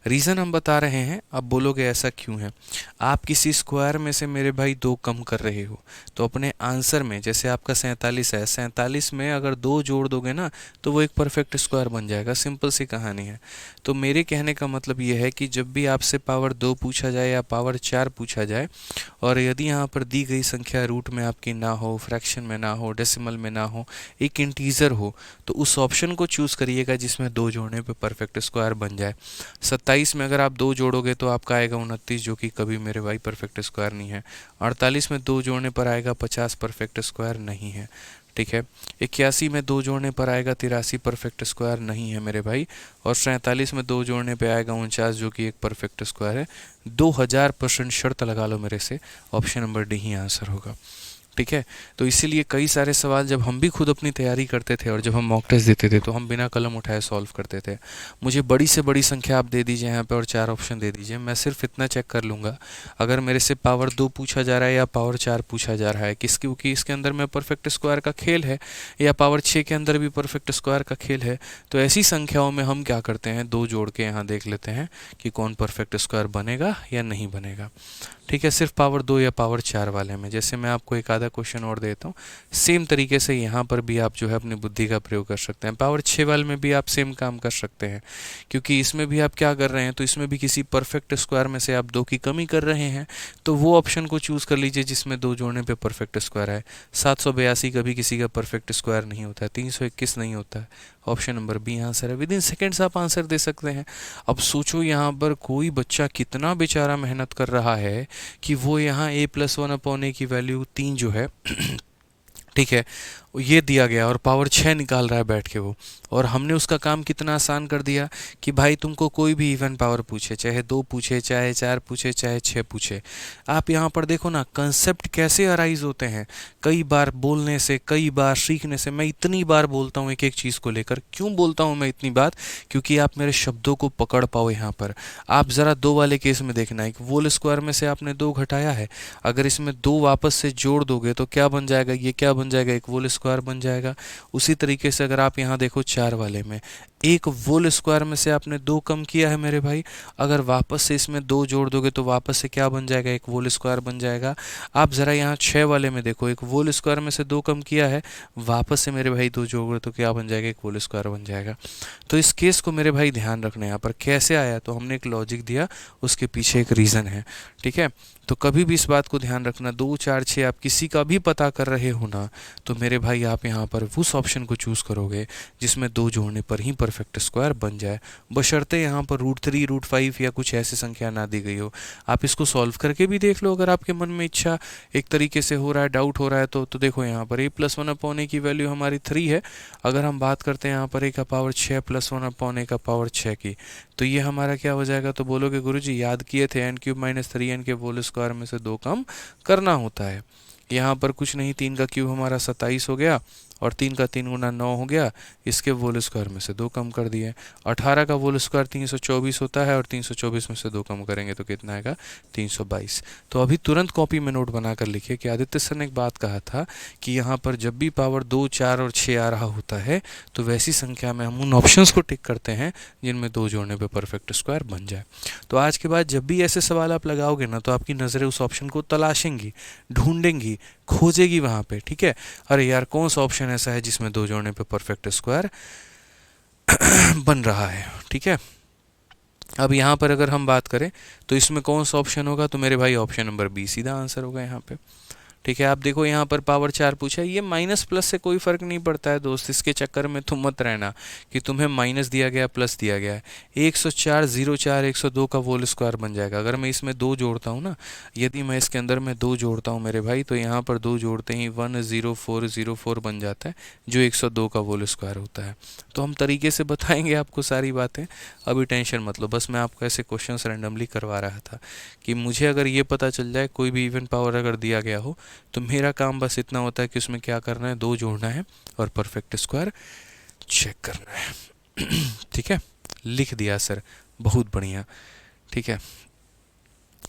रीज़न हम बता रहे हैं, अब बोलोगे ऐसा क्यों है। आप किसी स्क्वायर में से मेरे भाई 2 कम कर रहे हो, तो अपने आंसर में, जैसे आपका 47 है, 47 में अगर 2 जोड़ दोगे ना तो वो एक परफेक्ट स्क्वायर बन जाएगा। सिंपल सी कहानी है। तो मेरे कहने का मतलब ये है कि जब भी आपसे पावर 2 पूछा जाए या पावर 4 पूछा जाए और यदि यहाँ पर दी गई संख्या रूट में आपकी ना हो, फ्रैक्शन में ना हो, डेसिमल में ना हो, एक इंटीजर हो, तो उस ऑप्शन को चूज़ करिएगा जिसमें 2 जोड़ने पे परफेक्ट स्क्वायर बन जाए। 27 में अगर आप 2 जोड़ोगे तो आपका आएगा 29, जो कि कभी मेरे भाई परफेक्ट स्क्वायर नहीं है। 48 में 2 जोड़ने पर आएगा 50, परफेक्ट स्क्वायर नहीं है, ठीक है। 81 में 2 जोड़ने पर आएगा 83, परफेक्ट स्क्वायर नहीं है मेरे भाई। और 47 में 2 जोड़ने पे आएगा 49, जो कि एक परफेक्ट स्क्वायर है। 2000% शर्त लगा लो मेरे से, ऑप्शन नंबर डी ही आंसर होगा, ठीक है। तो इसीलिए कई सारे सवाल जब हम भी खुद अपनी तैयारी करते थे और जब हम मॉक टेस्ट देते थे तो हम बिना कलम उठाए सॉल्व करते थे। मुझे बड़ी से बड़ी संख्या आप दे दीजिए यहाँ पे और 4 ऑप्शन दे दीजिए, मैं सिर्फ इतना चेक कर लूँगा अगर मेरे से पावर 2 पूछा जा रहा है या पावर 4 पूछा जा रहा है, किसकी, क्योंकि इसके अंदर में परफेक्ट स्क्वायर का खेल है, या पावर 6 के अंदर भी परफेक्ट स्क्वायर का खेल है। तो ऐसी संख्याओं में हम क्या करते हैं, 2 जोड़ के यहाँ देख लेते हैं कि कौन परफेक्ट स्क्वायर बनेगा या नहीं बनेगा, ठीक है। सिर्फ पावर 2 या पावर 4 वाले में, जैसे मैं आपको एक आधा क्वेश्चन और देता हूँ, सेम तरीके से यहाँ पर भी आप जो है अपनी बुद्धि का प्रयोग कर सकते हैं। पावर 6 वाले में भी आप सेम काम कर सकते हैं, क्योंकि इसमें भी आप क्या कर रहे हैं, तो इसमें भी किसी परफेक्ट स्क्वायर में से आप 2 की कमी कर रहे हैं, तो वो ऑप्शन को चूज़ कर लीजिए जिसमें 2 जोड़ने पे परफेक्ट स्क्वायर है। 782 कभी किसी का परफेक्ट स्क्वायर नहीं होता है, 321 नहीं होता है, ऑप्शन नंबर बी आंसर है। विद इन सेकेंड्स आप आंसर दे सकते हैं। अब सोचो यहाँ पर कोई बच्चा कितना बेचारा मेहनत कर रहा है कि वो यहाँ a+1/a की वैल्यू 3 जो है ठीक है, ये दिया गया और पावर 6 निकाल रहा है बैठ के वो, और हमने उसका काम कितना आसान कर दिया कि भाई तुमको कोई भी इवन पावर पूछे, चाहे 2 पूछे, चाहे 4 पूछे, चाहे 6 पूछे, आप यहाँ पर देखो ना कंसेप्ट कैसे अराइज होते हैं, कई बार बोलने से, कई बार सीखने से। मैं इतनी बार बोलता हूँ एक एक चीज़ को लेकर, क्यों बोलता हूँ मैं इतनी बात, क्योंकि आप मेरे शब्दों को पकड़ पाओ। यहाँ पर आप ज़रा 2 वाले केस में देखना, एक होल स्क्वायर में से आपने 2 घटाया है, अगर इसमें 2 वापस से जोड़ दोगे तो क्या बन जाएगा, ये क्या बन जाएगा, एक होल स्क्वायर बन जाएगा। उसी तरीके से अगर आप यहाँ देखो 4 वाले में, एक होल स्क्वायर में से आपने 2 कम किया है मेरे भाई, अगर वापस से इसमें 2 जोड़ दोगे तो वापस से क्या बन जाएगा, एक होल स्क्वायर बन जाएगा। आप ज़रा यहाँ 6 वाले में देखो, एक होल स्क्वायर में से 2 कम किया है, वापस से मेरे भाई 2 जोड़ तो क्या बन जाएगा, एक होल स्क्वायर बन जाएगा। तो इस केस को मेरे भाई ध्यान रखना, यहाँ पर कैसे आया, तो हमने एक लॉजिक दिया, उसके पीछे एक रीज़न है, ठीक है। तो कभी भी इस बात को ध्यान रखना, 2, 4, 6 आप किसी का भी पता कर रहे हो ना, तो मेरे भाई आप यहाँ पर उस ऑप्शन को चूज़ करोगे जिसमें 2 जोड़ने पर ही परफेक्ट स्क्वायर बन जाए, बशर्ते यहाँ पर √3, √5 या कुछ ऐसी संख्या ना दी गई हो। आप इसको सॉल्व करके भी देख लो, अगर आपके मन में इच्छा एक तरीके से हो रहा है, डाउट हो रहा है, तो देखो यहाँ पर a+1/a की वैल्यू हमारी 3 है। अगर हम बात करते हैं यहाँ पर a का पावर 6 +1/a का पावर 6 की, तो ये हमारा क्या हो जाएगा, तो बोलोगे गुरुजी याद किए थे n³ - 3n के होल स्क्वायर में से 2 कम करना होता है। यहाँ पर कुछ नहीं, 3 का क्यूब हमारा 27 हो गया और 3 का 3 गुना 9 हो गया, इसके होल स्क्वायर में से 2 कम कर दिए। 18 का होल स्क्वायर 324 होता है और 324 में से 2 कम करेंगे तो कितना आएगा 322। तो अभी तुरंत कॉपी में नोट बनाकर लिखिए कि आदित्य सर ने एक बात कहा था कि यहाँ पर जब भी पावर 2, 4 और 6 आ रहा होता है तो वैसी संख्या में हम उन ऑप्शंस को टिक करते हैं जिनमें 2 जोड़ने पे परफेक्ट स्क्वायर बन जाए। तो आज के बाद जब भी ऐसे सवाल आप लगाओगे ना तो आपकी नज़रें उस ऑप्शन को तलाशेंगी, ढूंढेंगी, खोजेगी वहाँ पे, ठीक है। अरे यार कौन सा ऑप्शन ऐसा है जिसमें 2 जोड़ने पे परफेक्ट स्क्वायर बन रहा है, ठीक है। अब यहाँ पर अगर हम बात करें तो इसमें कौन सा ऑप्शन होगा, तो मेरे भाई ऑप्शन नंबर बी सीधा आंसर होगा यहाँ पे, ठीक है। आप देखो यहाँ पर पावर 4 पूछा है, ये माइनस प्लस से कोई फर्क नहीं पड़ता है दोस्त, इसके चक्कर में तुम मत रहना कि तुम्हें माइनस दिया गया प्लस दिया गया है। 104 04 102 का होल स्क्वायर बन जाएगा। अगर मैं इसमें 2 जोड़ता हूँ ना, यदि मैं इसके अंदर में 2 जोड़ता हूँ मेरे भाई, तो यहाँ पर 2 जोड़ते ही 10404 बन जाता है जो 102 का होल स्क्वायर होता है। तो हम तरीके से बताएंगे आपको सारी बातें, अभी टेंशन मत लो। बस मैं आपको ऐसे क्वेश्चन रैंडमली करवा रहा था कि मुझे अगर ये पता चल जाए कोई भी इवन पावर अगर दिया गया हो तो मेरा काम बस इतना होता है कि उसमें क्या करना है, 2 जोड़ना है और परफेक्ट स्क्वायर चेक करना है। ठीक है, लिख दिया सर, बहुत बढ़िया, ठीक है।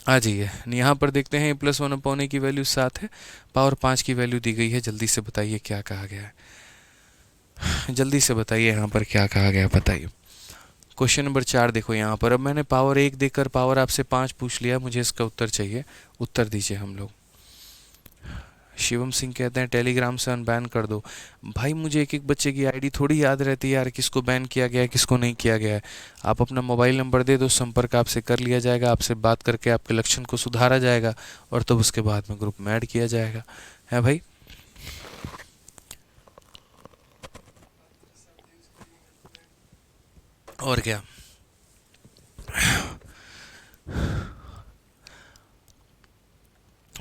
आ जाइए यहाँ पर देखते हैं +1 अपॉन a की वैल्यू 7 है, पावर 5 की वैल्यू दी गई है। जल्दी से बताइए क्या कहा गया है, जल्दी से बताइए यहाँ पर क्या कहा गया है, बताइए। क्वेश्चन नंबर 4 देखो यहाँ पर। अब मैंने पावर 1 देकर पावर आपसे 5 पूछ लिया, मुझे इसका उत्तर चाहिए, उत्तर दीजिए हम लोग। शिवम सिंह कहते हैं टेलीग्राम से अनबैन कर दो। भाई मुझे एक एक बच्चे की आईडी थोड़ी याद रहती है यार, किसको बैन किया गया है किसको नहीं किया गया है। आप अपना मोबाइल नंबर दे दो, संपर्क आपसे कर लिया जाएगा, आपसे बात करके आपके लक्षण को सुधारा जाएगा और तब उसके बाद में ग्रुप में ऐड किया जाएगा, है भाई। और क्या,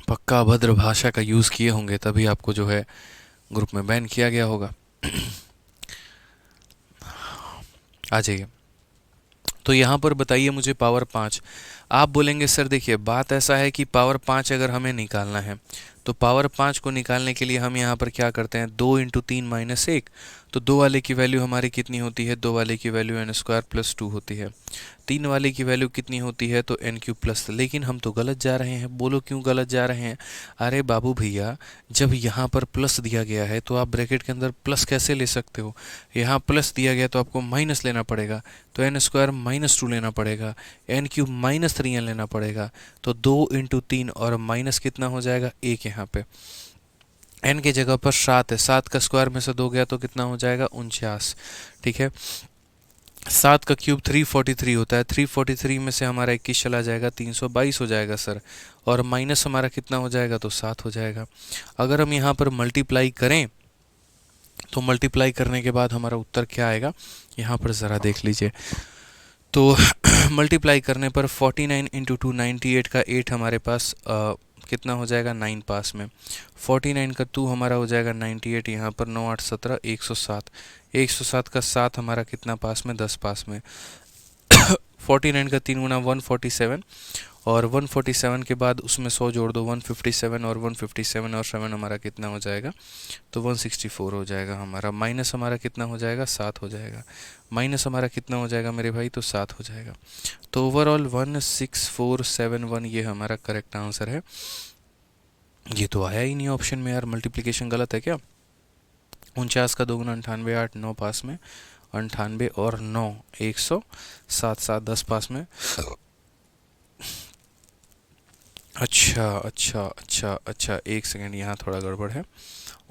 पक्का अभद्र भाषा का यूज़ किए होंगे तभी आपको जो है ग्रुप में बैन किया गया होगा। आ जाइए, तो यहाँ पर बताइए मुझे पावर 5। आप बोलेंगे सर देखिए बात ऐसा है कि पावर 5 अगर हमें निकालना है तो पावर 5 को निकालने के लिए हम यहाँ पर क्या करते हैं, 2 × 3 - 1। तो 2 वाले की वैल्यू हमारी कितनी होती है, 2 वाले की वैल्यू n² + 2 होती है। 3 वाले की वैल्यू कितनी होती है, तो n³ +। लेकिन हम तो गलत जा रहे हैं, बोलो क्यों गलत जा रहे हैं। अरे बाबू भैया, जब यहाँ पर प्लस दिया गया है तो आप ब्रैकेट के अंदर प्लस कैसे ले सकते हो, यहाँ प्लस दिया गया तो आपको माइनस लेना पड़ेगा, तो n² - 2 लेना पड़ेगा, n³ - 3n लेना पड़ेगा। तो 2 × 3 और माइनस कितना हो जाएगा 1, यहाँ पे n की जगह पर 7 है, 7 का स्क्वायर में से 2 गया तो कितना हो जाएगा 49, ठीक है। 7 का क्यूब 343 होता है, 343 में से हमारा 21 चला जाएगा, 322 हो जाएगा सर, और माइनस हमारा कितना हो जाएगा, तो 7 हो जाएगा। अगर हम यहाँ पर मल्टीप्लाई करें तो मल्टीप्लाई करने के बाद हमारा उत्तर क्या आएगा, यहाँ पर ज़रा देख लीजिए। तो मल्टीप्लाई करने पर 49 × 2 98 का 8 हमारे पास कितना हो जाएगा 9 पास में, 49 का 2 हमारा हो जाएगा 98, यहाँ पर 9 8 17 107, 107 का 7 हमारा कितना पास में 10 पास में। 49 का 3 गुना 147, और 147 के बाद उसमें 100 जोड़ दो 157, और 157 और 7 हमारा कितना हो जाएगा, तो 164 हो जाएगा हमारा। माइनस हमारा कितना हो जाएगा 7 हो जाएगा, माइनस हमारा कितना हो जाएगा मेरे भाई, तो 7 हो जाएगा। तो ओवरऑल 16471 ये हमारा करेक्ट आंसर है। ये तो आया ही नहीं ऑप्शन में यार, मल्टीप्लिकेशन गलत है क्या। 49 का 2 गुना 98 8 9 पास में, 98 और 9 107 7 10 पास में। अच्छा अच्छा अच्छा अच्छा, एक सेकेंड यहाँ थोड़ा गड़बड़ है।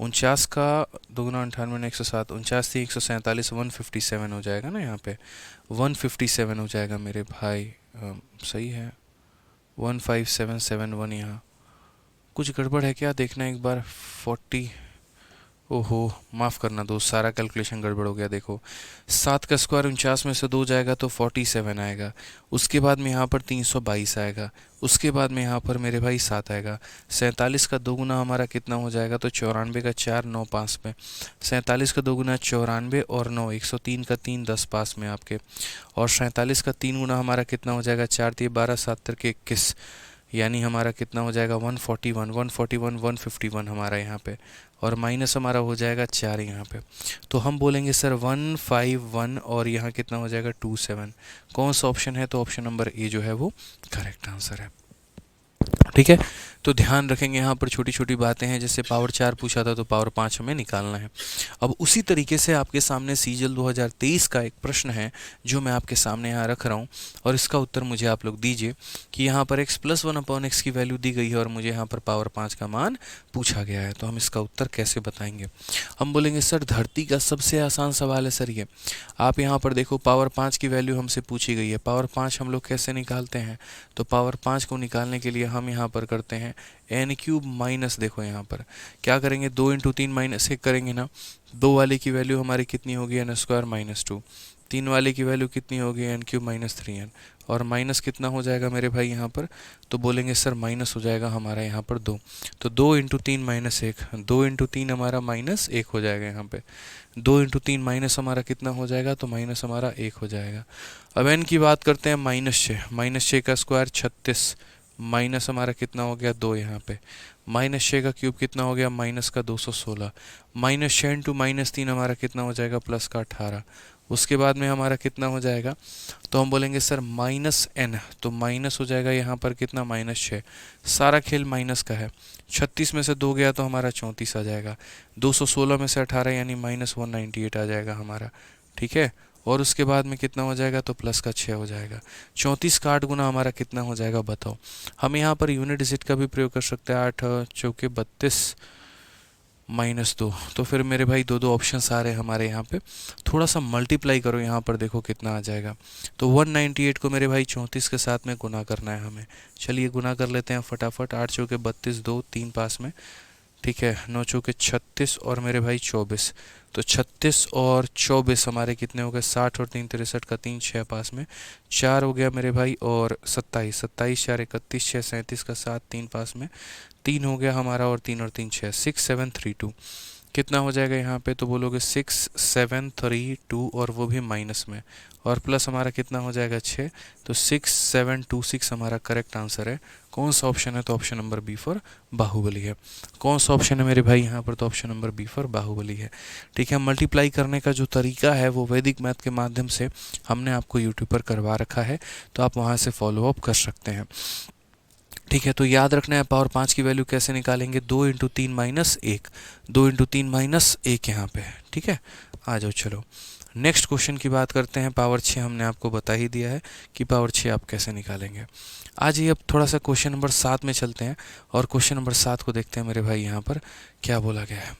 49 का 2 गुना 98 107, 49 थी 147, 157 हो जाएगा ना, यहाँ पे 157 हो जाएगा मेरे भाई। सही है 15771, यहाँ कुछ गड़बड़ है क्या, देखना एक बार। 40, ओहो माफ़ करना दोस्त, सारा कैलकुलेशन गड़बड़ हो गया। देखो 7 का स्क्वायर 49 में से 2 जाएगा तो 47 आएगा, उसके बाद में यहाँ पर 322 आएगा, उसके बाद में यहाँ पर मेरे भाई 7 आएगा। 47 का 2 गुना हमारा कितना हो जाएगा, तो 94 का 4 9 पास में, 47 का 2 गुना 94 और 9 103 का 3 10 पास में आपके, और 47 का 3 गुना हमारा कितना हो जाएगा 4 3 12 7 के 21, यानी हमारा कितना हो जाएगा 141, 141, 151 हमारा यहाँ पे, और माइनस हमारा हो जाएगा 4 यहाँ पे। तो हम बोलेंगे सर 151 और यहाँ कितना हो जाएगा 27। कौन सा ऑप्शन है? तो ऑप्शन नंबर ए जो है वो करेक्ट आंसर है। ठीक है, तो ध्यान रखेंगे यहाँ पर छोटी छोटी बातें हैं, जैसे पावर 4 पूछा था तो पावर 5 हमें निकालना है। अब उसी तरीके से आपके सामने सीजल 2023 का एक प्रश्न है जो मैं आपके सामने यहाँ रख रहा हूँ, और इसका उत्तर मुझे आप लोग दीजिए कि यहाँ पर x प्लस 1/x की वैल्यू दी गई है और मुझे यहाँ पर पावर 5 का मान पूछा गया है। तो हम इसका उत्तर कैसे बताएंगे? हम बोलेंगे सर धरती का सबसे आसान सवाल है सर ये। आप यहाँ पर देखो पावर 5 की वैल्यू हमसे पूछी गई है, पावर 5 हम लोग कैसे निकालते हैं? तो पावर 5 को निकालने के लिए हम यहाँ पर करते हैं n³ माइनस, देखो यहाँ पर क्या करेंगे, 2 × 3 माइनस 1 करेंगे ना। 2 वाले की वैल्यू हमारी कितनी होगी n² माइनस 2, 3 वाले की वैल्यू कितनी होगी n³ माइनस 3n, और माइनस कितना हो जाएगा मेरे भाई यहाँ पर? तो बोलेंगे सर माइनस हो जाएगा हमारा यहाँ पर 2। तो 2 × 3 माइनस 1, 2 × 3 हमारा माइनस 1 हो जाएगा यहाँ पे। 2 × 3 माइनस हमारा कितना हो जाएगा? तो माइनस हमारा 1 हो जाएगा। अब n की बात करते हैं -6, -6 का स्क्वायर 36, माइनस हमारा कितना हो गया 2 यहाँ पे, -6 का क्यूब कितना हो गया? माइनस का 216, -6 × -3 हमारा कितना हो जाएगा? प्लस का 18। उसके बाद में हमारा कितना हो जाएगा? तो हम बोलेंगे सर -n, तो माइनस हो जाएगा यहाँ पर कितना? -6। सारा खेल माइनस का है, 36 में से 2 गया तो हमारा 34 आ जाएगा, 216 में से 18 यानी -198 आ जाएगा हमारा। ठीक है, और उसके बाद में कितना हो जाएगा? तो प्लस का 6 हो जाएगा। 34 का 8 गुना हमारा कितना हो जाएगा बताओ? हम यहाँ पर यूनिट डिजिट का भी प्रयोग कर सकते हैं, 8 चौके 32 -2। तो फिर मेरे भाई दो दो ऑप्शंस आ रहे हैं हमारे यहाँ पे, थोड़ा सा मल्टीप्लाई करो यहाँ पर, देखो कितना आ जाएगा। तो 198 को मेरे भाई 34 के साथ में गुना करना है हमें। चलिए गुना कर लेते हैं फटाफट। 8 चौके 32, 2 3 पास में, ठीक है, 9 चौके 36 और मेरे भाई 24। तो 36 और 24 हमारे कितने हो गए? 60 और 3 63 का 3 6 पास में, 4 हो गया मेरे भाई, और 27, 27 4 31 6 37 का 7 3 पास में, 3 हो गया हमारा, और 3 और 3 6, 6732 कितना हो जाएगा यहाँ पे? तो बोलोगे 6732 और वो भी माइनस में, और प्लस हमारा कितना हो जाएगा 6। तो 6726 हमारा करेक्ट आंसर है। कौन सा ऑप्शन है? तो option number B for Baahubali है। कौन सा ऑप्शन है मेरे भाई यहाँ पर? तो option number B for Baahubali है। ठीक है, मल्टीप्लाई करने का जो तरीका है वो वैदिक मैथ के माध्यम से हमने आपको यूट्यूब पर करवा रखा है, तो आप वहाँ से फॉलो अप कर सकते हैं। ठीक है, तो याद रखना है पावर 5 की वैल्यू कैसे निकालेंगे? 2 × 3 - 1, 2 × 3 - 1 यहाँ पे। ठीक है, आ जाओ चलो नेक्स्ट क्वेश्चन की बात करते हैं। पावर 6 हमने आपको बता ही दिया है कि पावर 6 आप कैसे निकालेंगे। आज ही अब थोड़ा सा क्वेश्चन नंबर 7 में चलते हैं और क्वेश्चन नंबर 7 को देखते हैं मेरे भाई यहाँ पर क्या बोला गया है।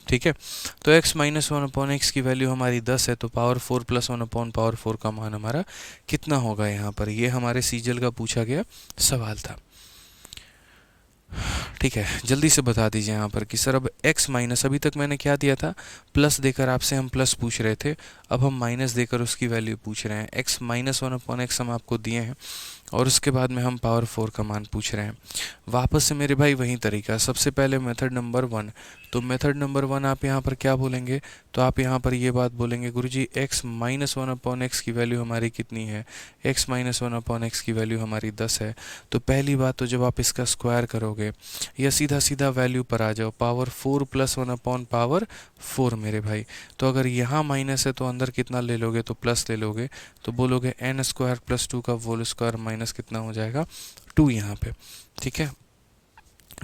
ठीक है, तो x - 1/x की वैल्यू हमारी 10 है, तो पावर 4 + 1/पावर 4 का मान हमारा कितना होगा यहाँ पर? ये हमारे सीजल का पूछा गया सवाल था। ठीक है, जल्दी से बता दीजिए यहाँ पर कि सर अब x माइनस, अभी तक मैंने क्या दिया था? प्लस देकर आपसे हम प्लस पूछ रहे थे, अब हम माइनस देकर उसकी वैल्यू पूछ रहे हैं। x - 1/x हम आपको दिए हैं और उसके बाद में हम पावर 4 का मान पूछ रहे हैं। वापस से मेरे भाई वही तरीका, सबसे पहले मेथड नंबर 1। तो मेथड नंबर 1 आप यहाँ पर क्या बोलेंगे? तो आप यहाँ पर ये बात बोलेंगे, गुरुजी x - 1/x की वैल्यू हमारी कितनी है? x - 1/x की वैल्यू हमारी 10 है। तो पहली बात तो जब आप इसका स्क्वायर करोगे या सीधा सीधा वैल्यू पर आ जाओ, पावर 4 + 1/पावर 4 मेरे भाई। तो अगर यहाँ माइनस है तो अंदर कितना ले लोगे? तो प्लस ले लोगे, तो बोलोगे n² + 2 का होल स्क्वायर माइनस कितना हो जाएगा? 2 यहाँ पे। ठीक है,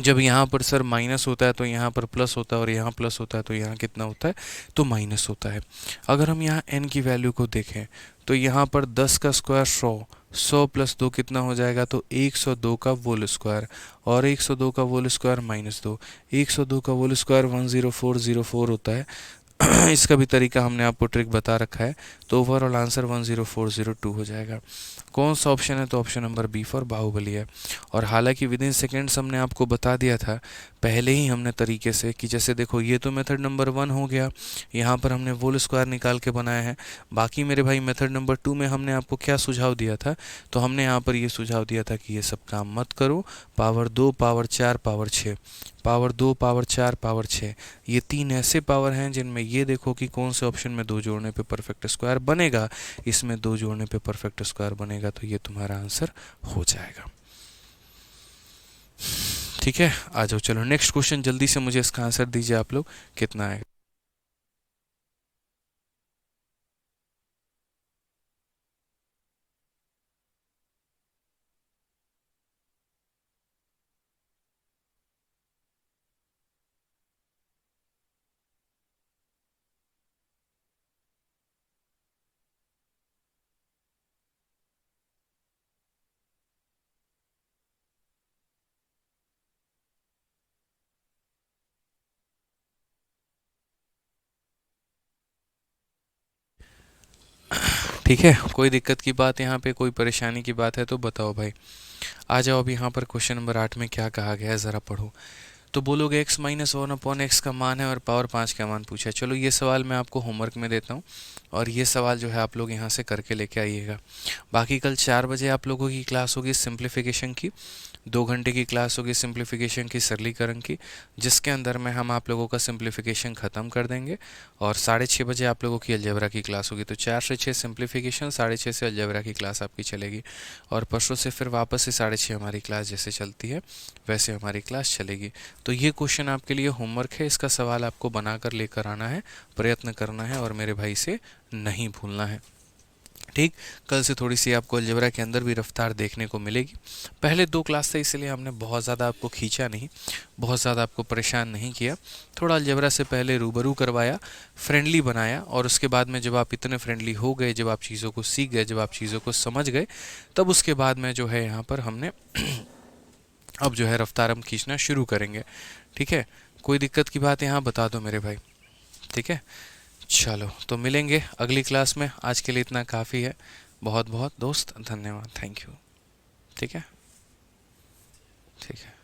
जब यहाँ पर सर माइनस होता है तो यहाँ पर प्लस होता है, और यहाँ प्लस होता है तो यहाँ कितना होता है? तो माइनस होता है। अगर हम यहाँ n की वैल्यू को देखें तो यहाँ पर 10 का स्क्वायर 100, 100 + 2 कितना हो जाएगा? तो 102 का होल स्क्वायर, और 102 का होल स्क्वायर -2, 102 का होल स्क्वायर 10404 होता है। इसका भी तरीका हमने आपको ट्रिक बता रखा है, तो ओवरऑल आंसर 10402 हो जाएगा। कौन सा ऑप्शन है? तो option number B for Baahubali है। और हालांकि विद इन सेकेंड्स हमने आपको बता दिया था पहले ही हमने तरीके से कि जैसे देखो ये तो मेथड नंबर 1 हो गया, यहाँ पर हमने होल स्क्वायर निकाल के बनाया है। बाकी मेरे भाई मेथड नंबर 2 में हमने आपको क्या सुझाव दिया था? तो हमने यहाँ पर ये सुझाव दिया था कि ये सब काम मत करो, power 2 power 4 power 6, power 2 power 4 power 6, ये 3 ऐसे पावर हैं जिनमें ये देखो कि कौन से ऑप्शन में 2 जोड़ने पे परफेक्ट स्क्वायर बनेगा, इसमें 2 जोड़ने पे परफेक्ट स्क्वायर बनेगा, तो ये तुम्हारा आंसर हो जाएगा। ठीक है, आ जाओ, चलो नेक्स्ट क्वेश्चन, जल्दी से मुझे इसका आंसर दीजिए आप लोग, कितना है। ठीक है, कोई दिक्कत की बात यहाँ पे, कोई परेशानी की बात है तो बताओ भाई। आ जाओ, अब यहाँ पर क्वेश्चन नंबर 8 में क्या कहा गया है ज़रा पढ़ो। तो बोलोगे x minus one upon x का मान है और पावर 5 का मान पूछा है। चलो ये सवाल मैं आपको होमवर्क में देता हूँ, और ये सवाल जो है आप लोग यहाँ से करके लेके आइएगा। बाकी कल 4 बजे आप लोगों की क्लास होगी सिंप्लीफिकेशन की, 2 घंटे की क्लास होगी सिंप्लीफिकेशन की, सरलीकरण की, जिसके अंदर में हम आप लोगों का सिंप्लीफिकेशन ख़त्म कर देंगे। और 6:30 बजे आप लोगों की अलजेब्रा की क्लास होगी। तो 4 से 6 सिंप्लीफिकेशन, 6:30 से अलजेब्रा की क्लास आपकी चलेगी। और परसों से फिर वापस से 6:30 हमारी क्लास जैसे चलती है वैसे हमारी क्लास चलेगी। तो ये क्वेश्चन आपके लिए होमवर्क है, इसका सवाल आपको बनाकर लेकर आना है, प्रयत्न करना है और मेरे भाई से नहीं भूलना है। ठीक, कल से थोड़ी सी आपको अलजेब्रा के अंदर भी रफ्तार देखने को मिलेगी। पहले 2 क्लास थे इसलिए हमने बहुत ज़्यादा आपको खींचा नहीं, बहुत ज़्यादा आपको परेशान नहीं किया। थोड़ा अलजेब्रा से पहले रूबरू करवाया, फ्रेंडली बनाया, और उसके बाद में जब आप इतने फ्रेंडली हो गए, जब आप चीज़ों को सीख गए, जब आप चीज़ों को समझ गए, तब उसके बाद में जो है यहाँ पर हमने अब जो है रफ्तार हम खींचना शुरू करेंगे। ठीक है, कोई दिक्कत की बात यहाँ बता दो मेरे भाई। ठीक है, चलो तो मिलेंगे अगली क्लास में, आज के लिए इतना काफ़ी है। बहुत बहुत दोस्त धन्यवाद, थैंक यू। ठीक है, ठीक है।